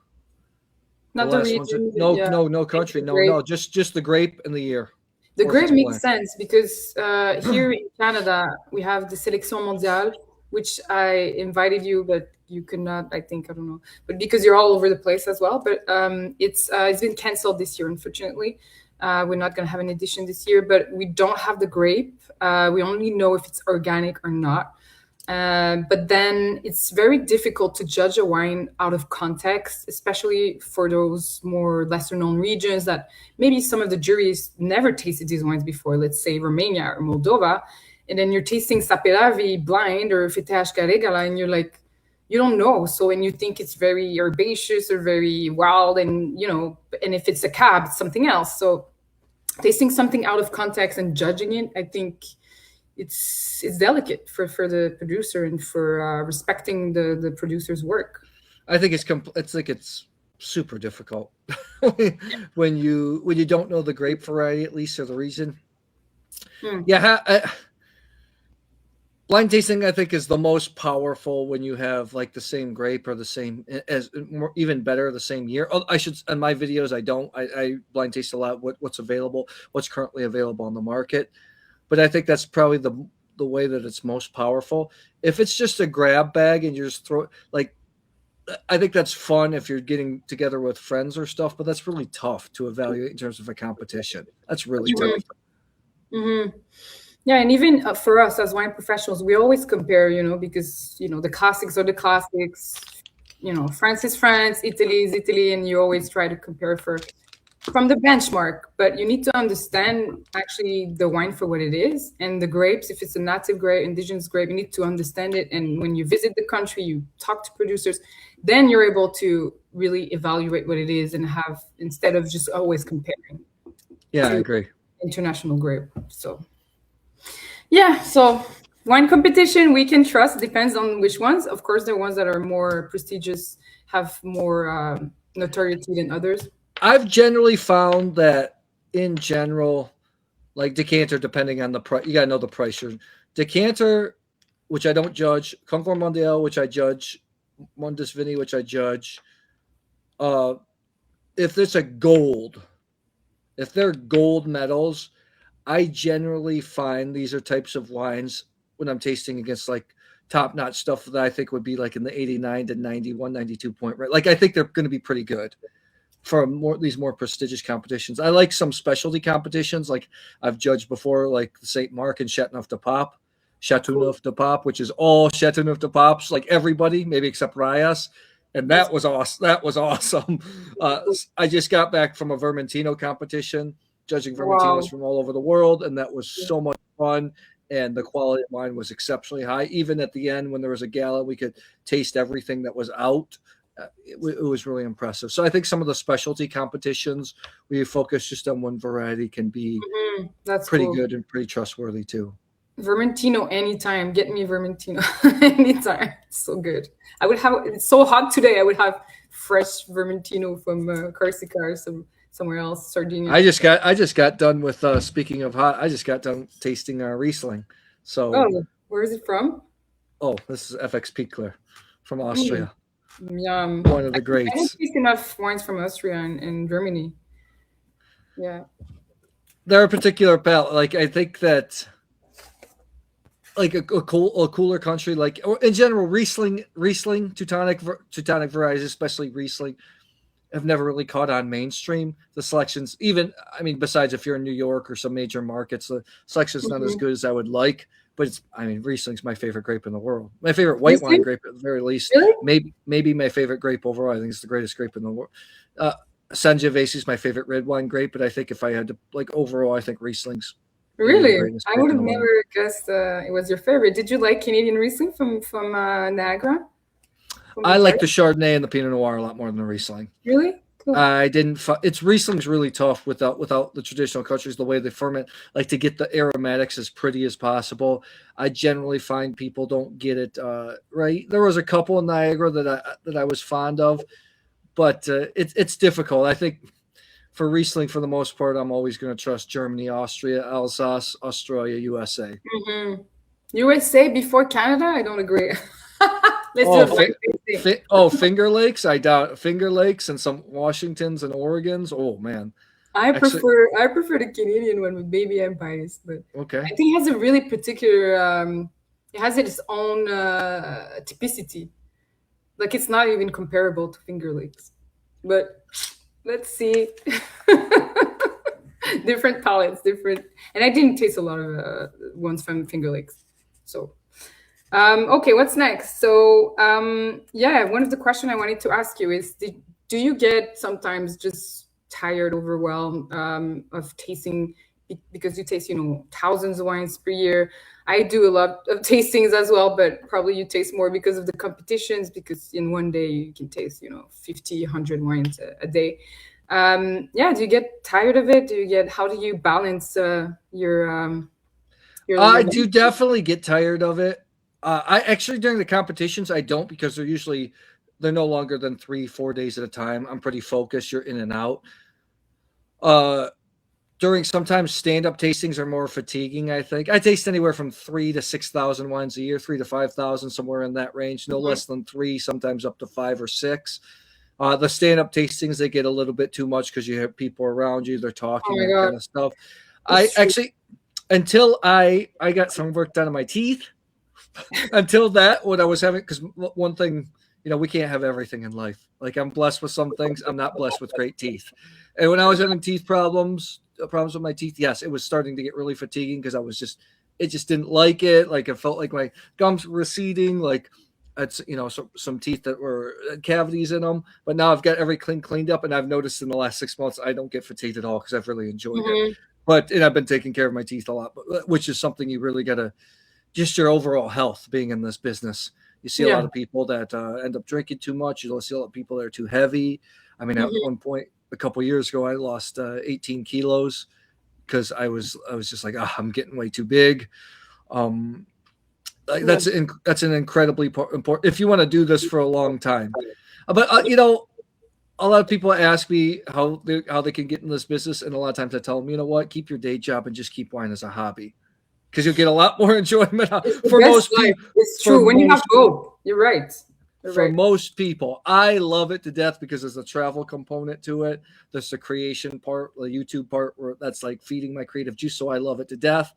Not the region. No country. No, just the grape and the year. The grape makes sense because here in Canada, we have the Sélection Mondiale, which I invited you, but you could not, I don't know. But because you're all over the place as well. But it's been canceled this year, unfortunately. We're not going to have an edition this year, but we don't have the grape. We only know if it's organic or not. But then it's very difficult to judge a wine out of context, especially for those more lesser known regions that maybe some of the juries never tasted these wines before, let's say Romania or Moldova. And then you're tasting Saperavi blind or Fiteaș Regala, and you're like, you don't know. So when you think it's very herbaceous or very wild, and and if it's a cab, it's something else. So tasting something out of context and judging it, I think it's delicate for the producer and for respecting the producer's work. I think it's like it's super difficult when you don't know the grape variety, at least, or the region. Hmm. Yeah, blind tasting, I think, is the most powerful when you have like the same grape or the same, as more, even better, the same year. Oh, I should, in my videos, I don't. I blind taste a lot what's available, what's currently available on the market. But I think that's probably the way that it's most powerful. If it's just a grab bag and you just throw it, like, I think that's fun if you're getting together with friends or stuff, but that's really tough to evaluate in terms of a competition. That's really tough. Mm-hmm. Yeah, and even for us as wine professionals, we always compare, because the classics are the classics. France is France, Italy is Italy, and you always try to compare from the benchmark. But you need to understand actually the wine for what it is, and the grapes. If it's a native grape, indigenous grape, you need to understand it. And when you visit the country, you talk to producers, then you're able to really evaluate what it is and have, instead of just always comparing Yeah, I to agree. international grape. So. Yeah, so wine competition we can trust, depends on which ones. Of course, the ones that are more prestigious have more notoriety than others. I've generally found that in general, like decanter, depending on the price, you gotta know the price. Your decanter, which I don't judge, Concours Mondial, which I judge, Mundus Vini, which I judge. Uh, if it's a gold, if they're gold medals, I generally find these are types of wines when I'm tasting against like top notch stuff that I think would be like in the 89 to 91, 92 point rate. Like I think they're going to be pretty good for these more prestigious competitions. I like some specialty competitions, like I've judged before, like St. Mark and Chateauneuf de Pop, which is all Chateauneuf de Pops, like everybody, maybe except Rayas. And that was awesome. That was awesome. I just got back from a Vermentino competition, judging Wow. Vermentinos from all over the world, and that was so much fun. And the quality of wine was exceptionally high. Even at the end, when there was a gala, we could taste everything that was out. It was really impressive. So I think some of the specialty competitions where you focus just on one variety can be That's pretty cool. good and pretty trustworthy too. Vermentino anytime. Get me Vermentino anytime. It's so good. I would have. It's so hot today. I would have fresh Vermentino from Corsica or somewhere else, Sardinia. I just got done with speaking of hot. I just got done tasting Riesling. So Oh, where is it from? this is FX Pickler from Mm, Austria, yum. one of the I don't greats. taste enough wines from Austria and Germany. Yeah. They're a particular palate. Like I think that like a cooler country, like or in general, Riesling, Teutonic varieties, especially Riesling, have never really caught on mainstream. The selections, even I mean, besides if you're in New York or some major markets, the selection's not as Mhm. good as I would like. But it's, I mean, Riesling's my favorite grape in the world. My favorite white wine Riesling? grape at the very least. Really? Maybe my favorite grape overall. I think it's the greatest grape in the world. Uh, Sangiovese is my favorite red wine grape, but I think if I had to like overall, I think Riesling's maybe the Really? greatest I grape would in have the world. never guessed it was your favorite. Did you like Canadian Riesling from Niagara? From I like Ontario? the Chardonnay and the Pinot Noir a lot more than the Riesling. Really? Cool. I didn't. It's Riesling's really tough without the traditional countries. The way they ferment, like to get the aromatics as pretty as possible. I generally find people don't get it right. There was a couple in Niagara that I was fond of, but it's difficult. I think for Riesling, for the most part, I'm always going to trust Germany, Austria, Alsace, Australia, USA. Hmm. USA before Canada? I don't agree. Let's do Oh, a blind tasting. Finger Lakes. I doubt Finger Lakes and some Washingtons and Oregons. Oh man, actually, I prefer the Canadian one, but maybe I'm biased, but okay. I think it has a really particular it has its own typicity. Like it's not even comparable to Finger Lakes. But let's see. Different palettes, different, and I didn't taste a lot of ones from Finger Lakes. So okay, what's next? So yeah, one of the questions I wanted to ask you is, do you get sometimes just tired, overwhelmed of tasting because you taste, thousands of wines per year? I do a lot of tastings as well, but probably you taste more because of the competitions, because in one day you can taste, 50, 100 wines a day. Yeah, do you get tired of it? How do you balance your I do definitely get tired of it. I actually during the competitions I don't because they're usually they're no longer than 3-4 days at a time. I'm pretty focused. You're in and out. Uh, During sometimes stand-up tastings are more fatiguing. I think I taste anywhere from 3 to 6,000 wines a year, 3 to 5,000, somewhere in that range. No Mhm. less than three, sometimes up to 5 or 6. The stand-up tastings, they get a little bit too much because you have people around you, they're Oh talking my and God, kind of stuff. I it's true. actually, until I got some work done on my teeth, until that, what I was having, because one thing, we can't have everything in life. Like, I'm blessed with some things, I'm not blessed with great teeth. And when I was having teeth problems with my teeth, yes, it was starting to get really fatiguing because it just didn't like it. Like, it felt like my gums were receding. Like, it's some teeth that were cavities in them. But now I've got everything cleaned up, and I've noticed in the last 6 months I don't get fatigued at all because I've really enjoyed it. Mhm. And I've been taking care of my teeth a lot, which is something you really got to, just your overall health being in this business. You see a lot Yeah. of people that end up drinking too much. You don't see a lot of people that are too heavy. I mean, at Mhm. one point a couple of years ago, I lost 18 kilos because I was just like, I'm getting way too big. Um, like Yeah. that's an incredibly important. If you want to do this for a long time, but a lot of people ask me how they can get in this business, and a lot of times I tell them, you know what, keep your day job and just keep wine as a hobby because you'll get a lot more enjoyment It's the for best most life. people. It's For true. When you have most both, you're right. You're for right. most people, I love it to death because there's a travel component to it. There's the creation part, the YouTube part, where that's like feeding my creative juice. So I love it to death.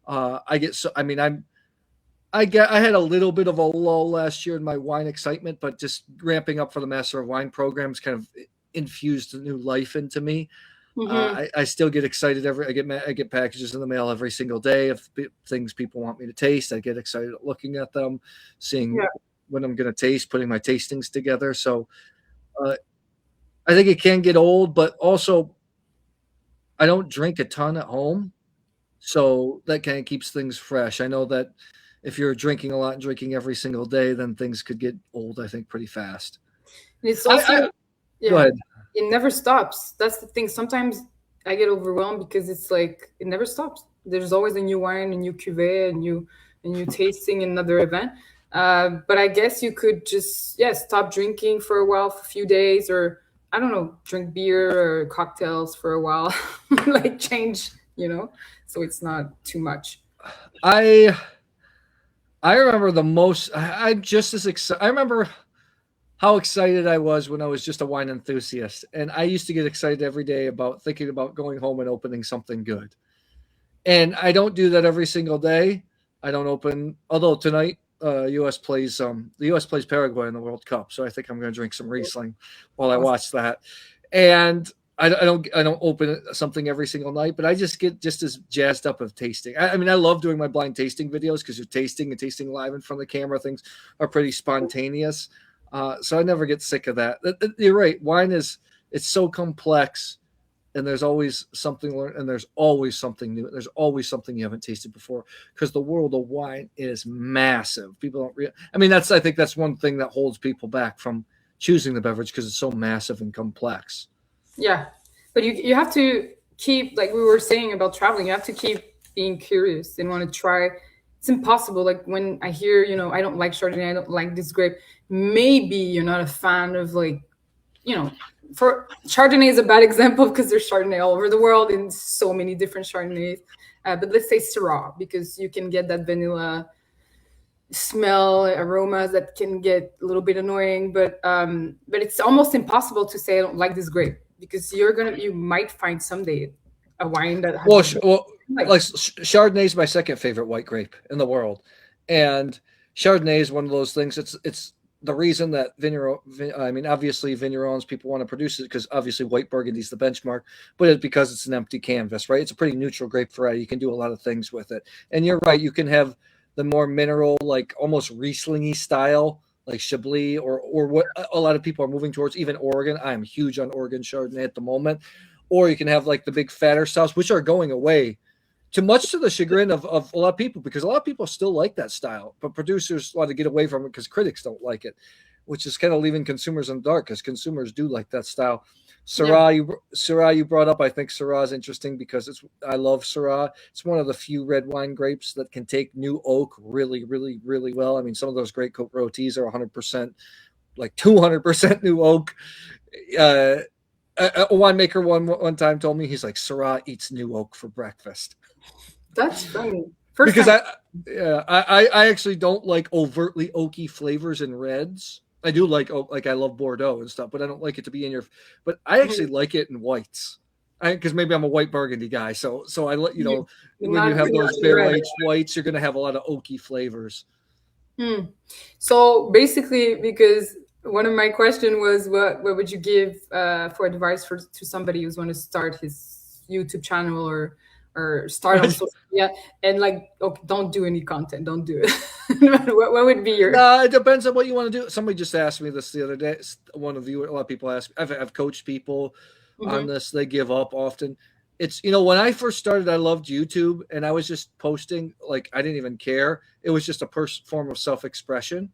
I get so I mean I had a little bit of a lull last year in my wine excitement, but just ramping up for the Master of Wine programs kind of infused a new life into me. Hmm. I still get excited I get packages in the mail every single day of things people want me to taste. I get excited looking at them, seeing Yeah. when I'm going to taste, putting my tastings together. So uh, I think it can get old, but also I don't drink a ton at home, so that kind of keeps things fresh. I know that if you're drinking a lot and drinking every single day, then things could get old, I think, pretty fast. And it's I also, Go yeah, ahead. it never stops. That's the thing. Sometimes I get overwhelmed because it's like it never stops. There's always a new wine, a new cuvee, a new tasting, another event. But I guess you could just, yeah, stop drinking for a while, for a few days, or I don't know, drink beer or cocktails for a while, like change, so it's not too much. I I remember the most. I'm just as excited. I remember how excited I was when I was just a wine enthusiast, and I used to get excited every day about thinking about going home and opening something good. And I don't do that every single day. I don't open. Although tonight, the U.S. plays Paraguay in the World Cup, so I think I'm going to drink some Riesling while I Awesome. watch that. And I don't open something every single night, but I just get just as jazzed up of tasting. I mean, I love doing my blind tasting videos because you're tasting and tasting live in front of the camera. Things are pretty spontaneous, so I never get sick of that. You're right. Wine is it's so complex, and there's always something learned, and there's always something new. There's always something you haven't tasted before because the world of wine is massive. People don't I mean, I think that's one thing that holds people back from choosing the beverage because it's so massive and complex. Yeah, but you have to keep, like we were saying about traveling, you have to keep being curious and want to try. It's impossible. Like when I hear, I don't like Chardonnay, I don't like this grape. Maybe you're not a fan of, like, you know, for Chardonnay is a bad example because there's Chardonnay all over the world in so many different Chardonnays. But let's say Syrah, because you can get that vanilla smell, aromas that can get a little bit annoying. But it's almost impossible to say I don't like this grape because you might find someday a wine that has Well, the like. like Chardonnay is my second favorite white grape in the world, and Chardonnay is one of those things. It's the reason that I mean, obviously vignerons, people want to produce it because obviously white Burgundy is the benchmark, but it's because it's an empty canvas, right? It's a pretty neutral grape variety. You can do a lot of things with it, and you're right. You can have the more mineral, like almost Riesling-y style, like Chablis, or what a lot of people are moving towards, even Oregon. I am huge on Oregon Chardonnay at the moment. Or you can have like the big fatter styles, which are going away too much to the chagrin of a lot of people because a lot of people still like that style, but producers want to get away from it because critics don't like it, which is kind of leaving consumers in the dark because consumers do like that style. Yeah. Syrah, you brought up. I think Syrah is interesting because I love Syrah. It's one of the few red wine grapes that can take new oak really, really, really well. I mean, some of those great Cote Roties are 100% like 200% new oak. A winemaker one time told me, he's like, Syrah eats new oak for breakfast. That's funny. First Because time. I actually don't like overtly oaky flavors in reds. I do like I love Bordeaux and stuff, but I don't like it to be in your. But I actually like it in whites, because maybe I'm a white Burgundy guy. So I let when you have those barrel aged whites, you're gonna have a lot of oaky flavors. So basically, because one of my question was, what would you give for advice to somebody who's going to start his YouTube channel or start on social media, and like, okay, don't do any content, don't do it. what would be your? No, it depends on what you want to do. Somebody just asked me this the other day. One of you, a lot of people ask. I've coached people on this. They give up often. It's, when I first started, I loved YouTube, and I was just posting, like, I didn't even care. It was just a form of self-expression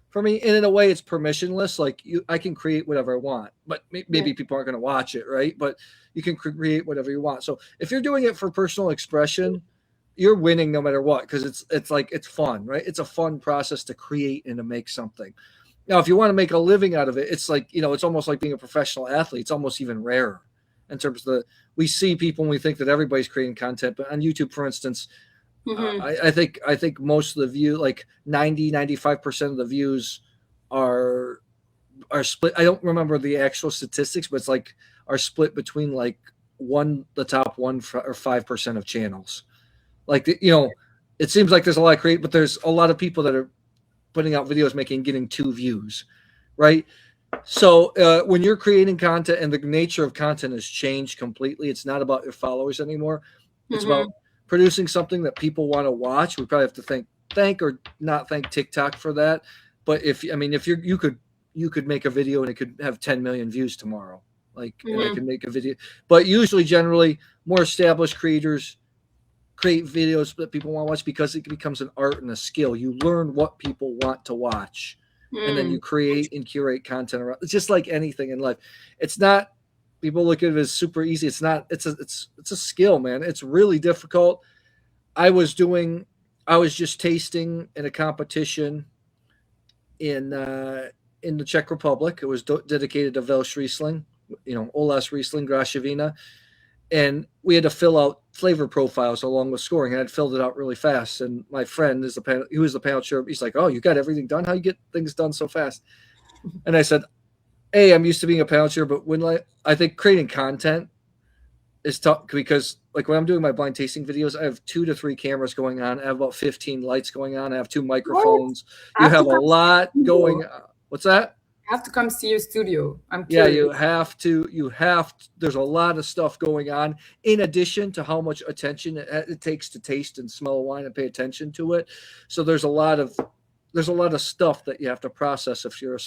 for me. And in a way, it's permissionless. Like, I can create whatever I want, but maybe people aren't going to watch it, right? But you can create whatever you want. So if you're doing it for personal expression, you're winning no matter what, because it's fun, right? It's a fun process to create and to make something. Now, if you want to make a living out of it, it's like, it's almost like being a professional athlete. It's almost even rarer in terms of we see people and we think that everybody's creating content, but on YouTube, for instance, I think most of the view, like 95% of the views are split. I don't remember the actual statistics, but it's like are split between like the top 1 or 5% of channels. Like, it seems like there's a lot of but there's a lot of people that are putting out videos getting 2 views, right? So when you're creating content, and the nature of content has changed completely, it's not about your followers anymore. It's about producing something that people want to watch. We probably have to thank or not thank TikTok for that. But if you could make a video and it could have 10 million views tomorrow, like, and I can make a video. But usually, generally, more established creators create videos that people want to watch because it becomes an art and a skill. You learn what people want to watch, and then you create and curate content around. It's just like anything in life. It's not, people look at it as super easy. It's not. It's a skill, man. It's really difficult. I was just tasting in a competition in the Czech Republic. It was dedicated to Welsh Riesling, Olas Riesling Grashevina. And we had to fill out flavor profiles along with scoring. And I'd filled it out really fast. And my friend he was the panel chair. He's like, "Oh, you got everything done? How you get things done so fast?" And I said, "Hey, I'm used to being a panel chair, but I think creating content is tough, because like when I'm doing my blind tasting videos, I have 2 to 3 cameras going on. I have about 15 lights going on. I have 2 microphones. You have a lot going on. What's that? I have to come see your studio. I'm curious. Yeah, you have to. There's a lot of stuff going on, in addition to how much attention it takes to taste and smell wine and pay attention to it. So there's a lot of stuff that you have to process if you're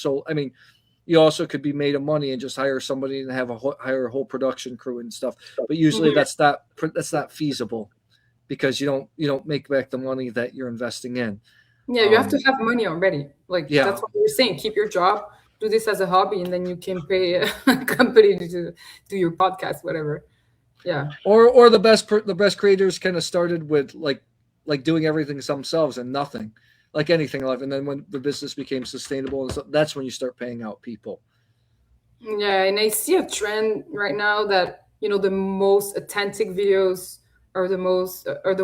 you also could be made of money and just hire somebody and hire a whole production crew and stuff. But usually that's not feasible, because you don't make back the money that you're investing in. Yeah, you have to have money already. Like, that's what you're saying. Keep your job, do this as a hobby, and then you can pay a company to do your podcast, whatever. Yeah. Or the best creators kind of started with like doing everything themselves and nothing, like anything in life. And then when the business became sustainable, and so that's when you start paying out people. Yeah, and I see a trend right now that the most authentic videos are the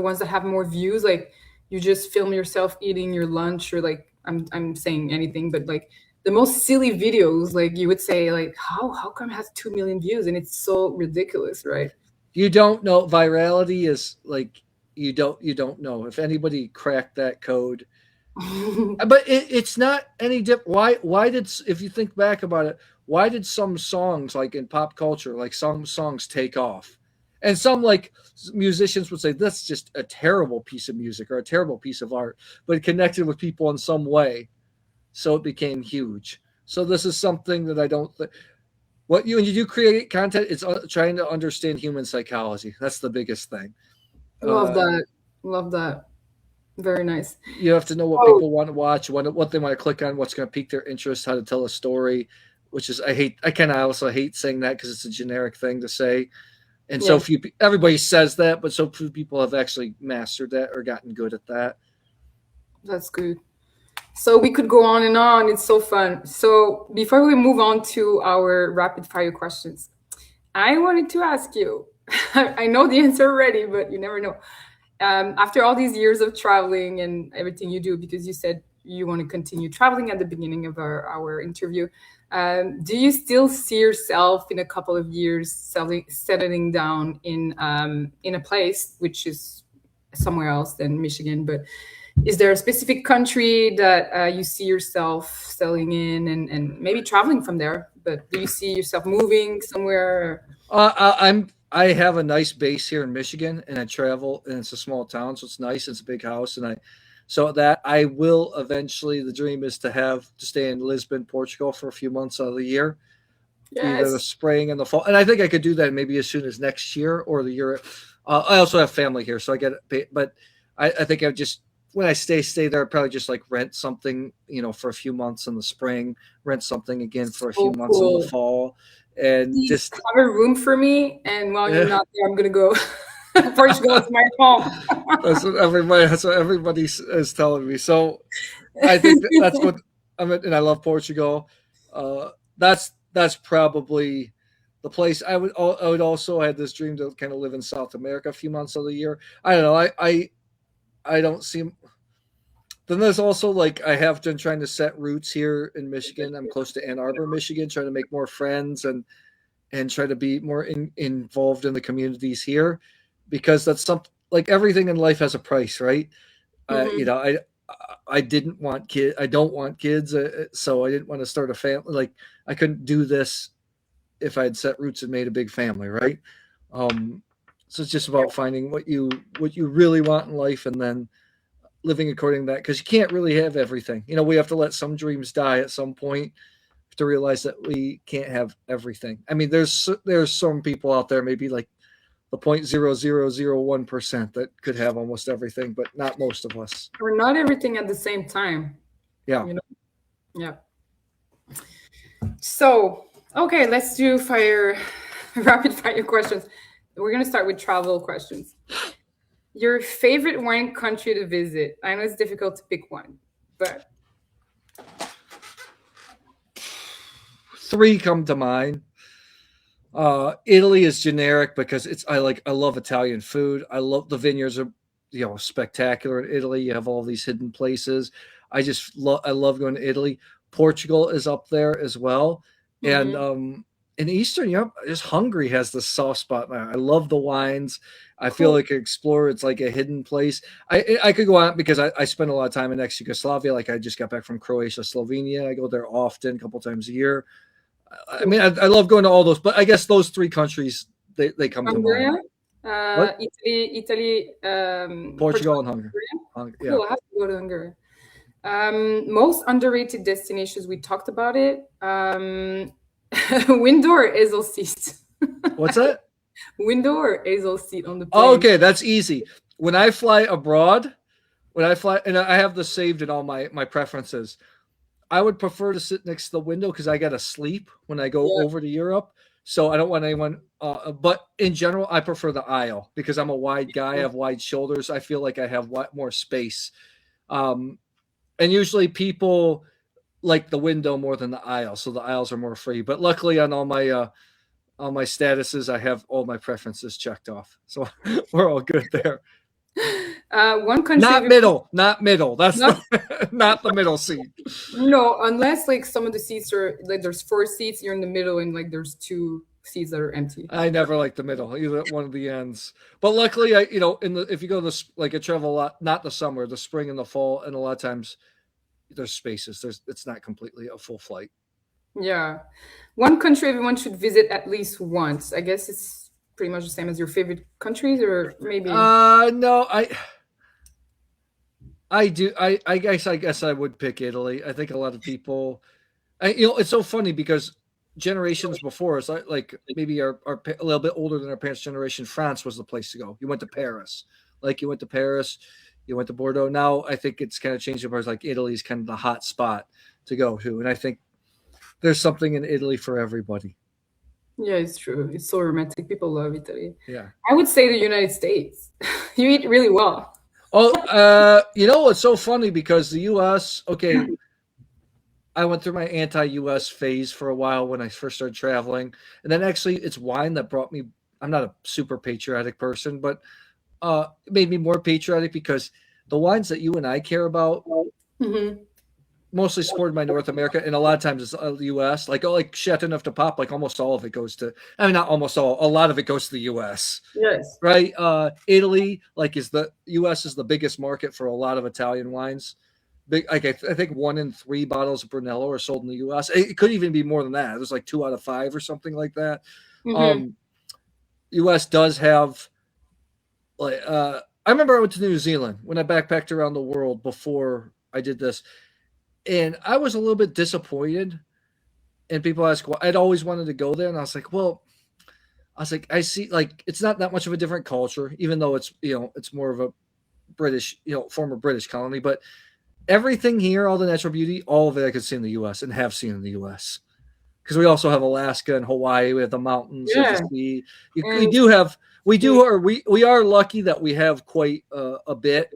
ones that have more views. Like, you just film yourself eating your lunch, or like, I'm saying anything, but like the most silly videos, like you would say, like, how come it has 2 million views, and it's so ridiculous, right? You don't know, virality is like, you don't know if anybody cracked that code. But it's not any different. Why did, if you think back about it, why did some songs, like in pop culture, like some songs take off? And some, like, musicians would say, that's just a terrible piece of music or a terrible piece of art, but it connected with people in some way, so it became huge. So this is something that I don't think. When you do create content, it's trying to understand human psychology. That's the biggest thing. Love that. Very nice. You have to know what people want to watch, what they want to click on, what's going to pique their interest, how to tell a story, which is, I kind of also hate saying that, because it's a generic thing to say. And so everybody says that, but so few people have actually mastered that or gotten good at that. That's good. So we could go on and on. It's so fun. So before we move on to our rapid fire questions, I wanted to ask you. I know the answer already, but you never know. After all these years of traveling and everything you do, because you said you want to continue traveling at the beginning of our interview, do you still see yourself in a couple of years settling down in a place which is somewhere else than Michigan? But is there a specific country that you see yourself settling in and maybe traveling from there? But do you see yourself moving somewhere? I have a nice base here in Michigan, and I travel, and it's a small town, so it's nice. It's a big house, and I so that I will eventually. The dream is to stay in Lisbon, Portugal, for a few months out of the year, either the Yes. spring and the fall. And I think I could do that maybe as soon as next year or the year. I also have family here, so I get it. But I think I just when I stay there, I'd probably just like rent something, for a few months in the spring, rent something again for a few So months in the cool. fall, and Please just have a room for me. And while you're yeah. not there, I'm gonna go. Portugal is my home. That's what everybody is telling me. So I think that's what and I love Portugal. That's probably the place I would also had this dream to kind of live in South America a few months of the year. I don't know. I don't see. Then there's also like I have been trying to set roots here in Michigan. I'm close to Ann Arbor, Michigan, trying to make more friends and try to be more involved in the communities here because that's something like everything in life has a price, right? Uh, you Mhm. know, I I didn't want kid. I don't want kids, so I didn't want to start a family. Like I couldn't do this if I had set roots and made a big family, right? Um, so it's just about finding what you really want in life, and then living according to that. Because you can't really have everything. We have to let some dreams die at some point to realize that we can't have everything. I mean, there's some people out there, maybe like the 0.0001% that could have almost everything, but not most of us. Or not everything at the same time. Yeah. You know. Yeah. So okay, let's do fire rapid fire questions. We're gonna start with travel questions. Your favorite wine country to visit? I know it's difficult to pick one, but Three come to mind. Italy is generic because I love Italian food. I love the vineyards are spectacular in Italy. You have all these hidden places. I love going to Italy. Portugal is up there as well, and mhm. in Eastern Europe, just Hungary has the soft spot. I love the wines. I feel Cool. like an explorer. It's like a hidden place. I could go out because I spend a lot of time in ex-Yugoslavia. Like I just got back from Croatia, Slovenia. I go there often, a couple times a year. I Cool. mean, I love going to all those, but I guess those three countries they come to Hungary, mind. What? Italy, Portugal, Portugal and Hungary. Hungary. Yeah. Cool. I have to go to Hungary. Most underrated destinations. We talked about it. Window or Hazel seat? What's that? Window or Hazel seat on the Oh, plane? okay, that's easy. When I fly abroad, and I have this saved in all my preferences. I would prefer to sit next to the window because I got to sleep when I go Yeah. over to Europe. So I don't want anyone. But in general, I prefer the aisle because I'm a wide guy. I have wide shoulders. I feel like I have more space. Um, and usually people like the window more than the aisle, so the aisles are more free. But luckily, on my statuses, I have all my preferences checked off, so we're all good there. One country. Not middle, not middle. That's Not the not the middle seat. no, unless like some of the seats are like there's four seats, you're in the middle, and like there's two seats that are empty. I never like the middle, either at one of the ends. But luckily, if you go I travel a lot, not the summer, the spring and the fall, and a lot of times there's spaces. It's not completely a full flight. Yeah. One country everyone should visit at least once. I guess it's pretty much the same as your favorite countries, or maybe. No, I do. I guess I would pick Italy. I think a lot of people. It's so funny because generations before us, like maybe a little bit older than our parents' generation, France was the place to go. You went to Paris, like you went to Paris, you went to Bordeaux. Now I think it's kind of changed. Where it's like Italy's kind of the hot spot to go to, and I think there's something in Italy for everybody. Yeah, it's true. It's so romantic. People love Italy. Yeah. I would say the United States. You eat really well. Oh, you know what's so funny because the U.S. Okay, I went through my anti-U.S. phase for a while when I first started traveling, and then actually it's wine that brought me. I'm not a super patriotic person, but it made me more patriotic because the wines that you and I care about Hmm. mostly supported by North America, and a lot of times it's the U.S. Like Chateau Neuf de Pop, like almost all of it goes to. I mean, not almost all. A lot of it goes to the U.S. Yes. Right? Italy, like, is the U.S. is the biggest market for a lot of Italian wines. Big, like I think 1 in 3 bottles of Brunello are sold in the U.S. It could even be more than that. It was like 2 out of 5 or something like that. Hmm. Um, U.S. does have like I remember I went to New Zealand when I backpacked around the world before I did this, and I was a little bit disappointed. And people ask, well, I'd always wanted to go there, and I was like, well, I see, like, it's not that much of a different culture, even though it's more of a British, former British colony, but everything here, all the natural beauty, all of it I could see in the U.S. and have seen in the U.S. Because we also have Alaska and Hawaii. We have the mountains, we have the Yeah. sea. We And do have, we mm, do, or we are lucky that we have quite a bit.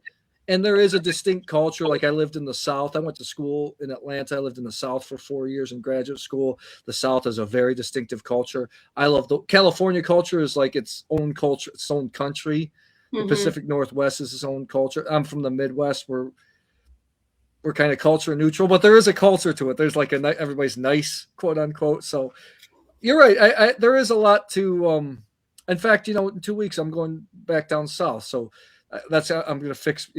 And there is a distinct culture. Like, I lived in the South. I went to school in Atlanta. I lived in the South for 4 years in graduate school. The South is a very distinctive culture. I love the California culture is like its own culture, its own country. The mhm. Pacific Northwest is its own culture. I'm from the Midwest. We're kind of culture neutral, but there is a culture to it. There's like everybody's nice, quote unquote. So you're right. There is a lot to. In fact, in 2 weeks I'm going back down south. So that's how I'm going to fix.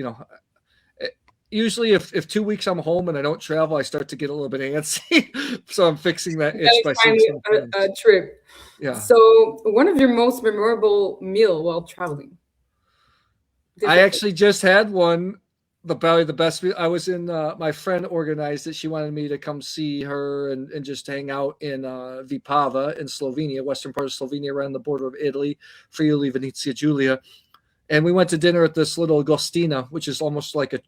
Usually if 2 weeks I'm home and I don't travel, I start to get a little bit antsy. So I'm fixing that itch by That is seeing finally some a friends. trip. Yeah. So, one of your most memorable meal while traveling? I Different. actually just had one. Probably the best. I was in. My friend organized it. She wanted me to come see her and just hang out in Vipava in Slovenia, western part of Slovenia, around the border of Italy, Friuli, Venezia Giulia. And we went to dinner at this little Gostina, which is almost like a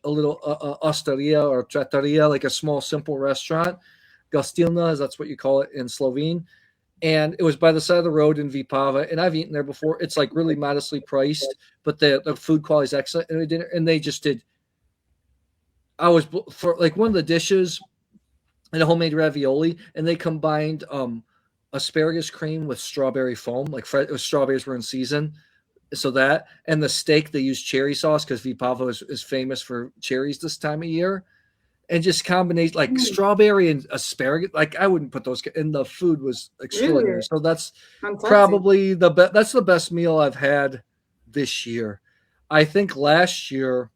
little osteria or trattoria, like a small, simple restaurant. Gostilna, that's what you call it in Slovene, and it was by the side of the road in Vipava. And I've eaten there before. It's like really modestly priced, but the food quality is excellent. And they just did. I was for like one of the dishes and a homemade ravioli, and they combined asparagus cream with strawberry foam, like strawberries were in season. So that and the steak they use cherry sauce because Vipava is famous for cherries this time of year, and just combination like Mm, strawberry and asparagus. Like, I wouldn't put those. And the food was really extraordinary. So that's fantastic. probably that's the best meal I've had this year. I think last year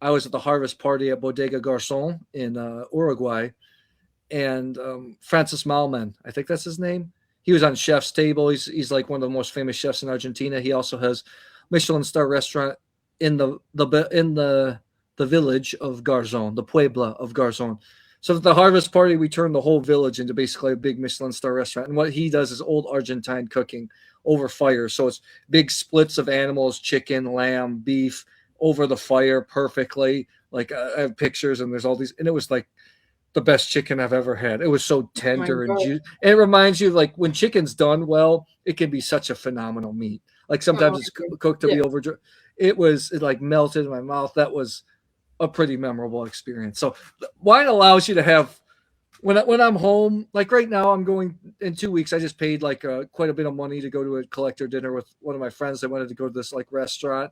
I was at the harvest party at Bodega Garcon in Uruguay, and Francis Malman, I think that's his name. He was on Chef's Table. He's like one of the most famous chefs in Argentina. He also has Michelin star restaurant in the village of Garzon, the Puebla of Garzon. So at the harvest party, we turned the whole village into basically a big Michelin star restaurant. And what he does is old Argentine cooking over fire. So it's big splits of animals, chicken, lamb, beef, over the fire perfectly. Like, I have pictures, and there's all these, and it was like the best chicken I've ever had. It was so Oh my tender and God. juicy. It reminds you, like, when chicken's done well, it can be such a phenomenal meat. Like, sometimes Oh, it's cooked to yeah. be over. It like melted in my mouth. That was a pretty memorable experience. So wine allows you to have when I'm home. Like right now, I'm going in 2 weeks. I just paid like quite a bit of money to go to a collector dinner with one of my friends. They wanted to go to this like restaurant,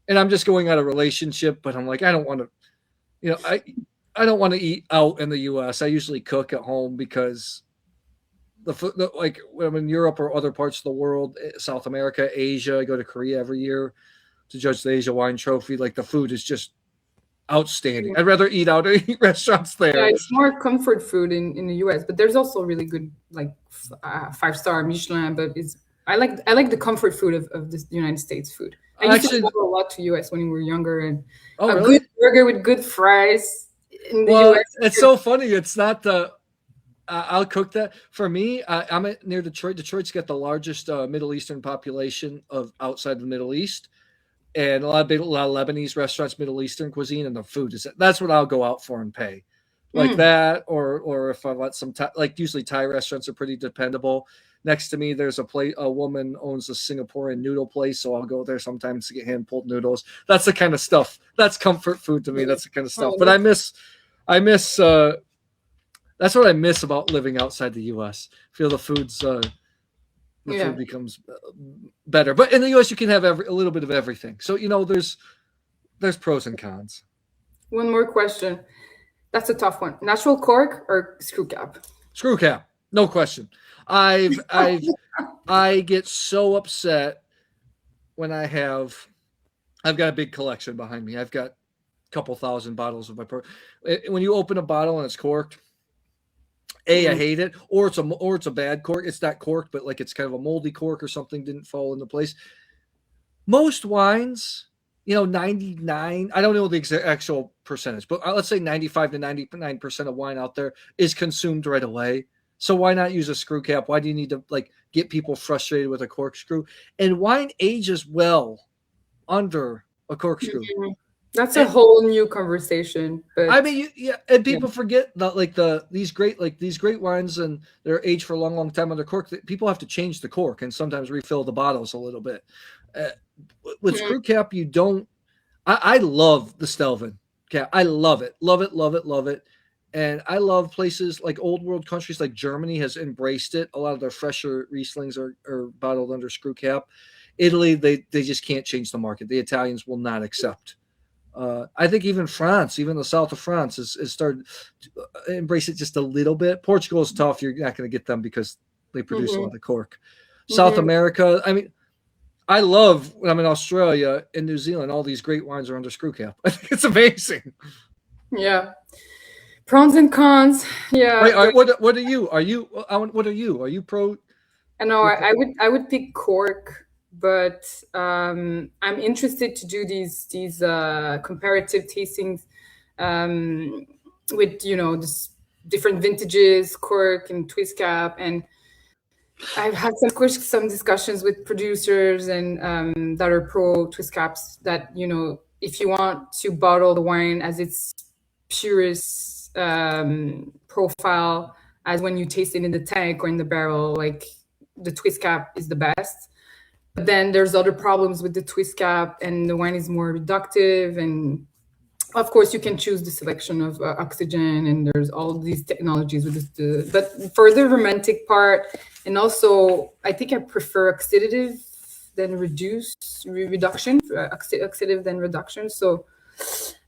and I'm just going out of relationship. But I'm like, I don't want to. You know, I don't want to eat out in the U.S. I usually cook at home because like when I'm in Europe or other parts of the world, South America, Asia. I go to Korea every year to judge the Asia Wine Trophy. Like, the food is just outstanding. I'd rather eat out at restaurants Yeah, there. it's more comfort food in the US, but there's also really good like 5-star Michelin. But it's I like the comfort food of the United States food. I used to Actually, travel a lot to US when we were younger, and oh a good really? burger with good fries in the Well, US. it's so funny. It's not the. I'll cook that for me. I'm near Detroit. Detroit's got the largest Middle Eastern population of outside the Middle East, and a lot of Lebanese restaurants, Middle Eastern cuisine, and the food is that's what I'll go out for and pay. like that, or if I want some like usually Thai restaurants are pretty dependable. Next to me, there's a woman owns a Singaporean noodle place, so I'll go there sometimes to get hand pulled noodles. That's the kind of stuff. That's comfort food to me. That's the kind of stuff. But I miss. That's what I miss about living outside the U.S. I feel the food becomes better. But in the U.S., you can have a little bit of everything. So there's pros and cons. One more question. That's a tough one. Natural cork or screw cap? Screw cap, no question. I get so upset when I've got a big collection behind me. I've got a couple thousand bottles of my when you open a bottle and it's corked. I hate it, or it's a bad cork. It's not corked, but like it's kind of a moldy cork or something didn't fall into place. Most wines, 99, I don't know the actual percentage, but let's say 95 to 99% of wine out there is consumed right away. So why not use a screw cap? Why do you need to get people frustrated with a corkscrew? And wine ages well under a corkscrew. Mm-hmm. That's a whole new conversation. But I mean, and people forget that these great wines and they're aged for a long, long time under cork. People have to change the cork and sometimes refill the bottles a little bit. With screw cap, you don't. I love the Stelvin cap. I love it, love it, love it, love it, and I love places like old world countries like Germany has embraced it. A lot of their fresher Rieslings are bottled under screw cap. Italy, they just can't change the market. The Italians will not accept. I think even France, even the south of France, has started to embrace it just a little bit. Portugal is tough. You're not going to get them because they produce a lot of cork. South America, I mean, I love when I'm in Australia and New Zealand, all these great wines are under screw cap. I think it's amazing. Yeah. Pros and cons. Yeah. Wait, what are you? What are you? Are you pro? I know I would pick cork, but I'm interested to do these comparative tastings with this different vintages, cork and twist cap, and I've had some discussions with producers and that are pro twist caps that if you want to bottle the wine as its purest profile as when you taste it in the tank or in the barrel, like the twist cap is the best. But then there's other problems with the twist cap, and the wine is more reductive. And of course, you can choose the selection of oxygen, and there's all these technologies with this. But for the romantic part, and also I think I prefer oxidative than reduction, oxidative than reduction. So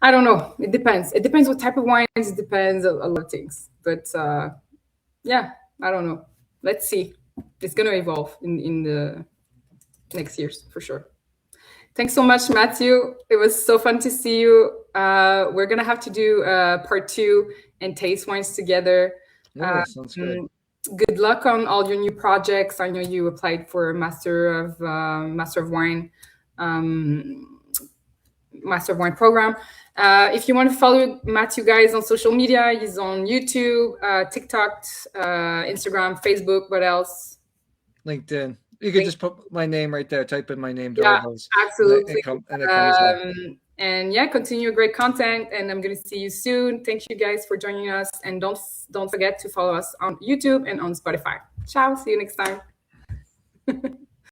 I don't know. It depends. It depends what type of wines. It depends a lot of things. But yeah, I don't know. Let's see. It's going to evolve in the next years for sure. Thanks so much, Matthew. It was so fun to see you. We're going to have to do part 2 and taste wines together. Sounds good. Good luck on all your new projects. I know you applied for Master of Wine program. If you want to follow Matthew, guys, on social media, he's on YouTube, TikTok, Instagram, Facebook. What else? LinkedIn. You could just put my name right there. Type in my name. Absolutely. And it comes up. And yeah, continue great content. And I'm going to see you soon. Thank you guys for joining us. And don't forget to follow us on YouTube and on Spotify. Ciao. See you next time.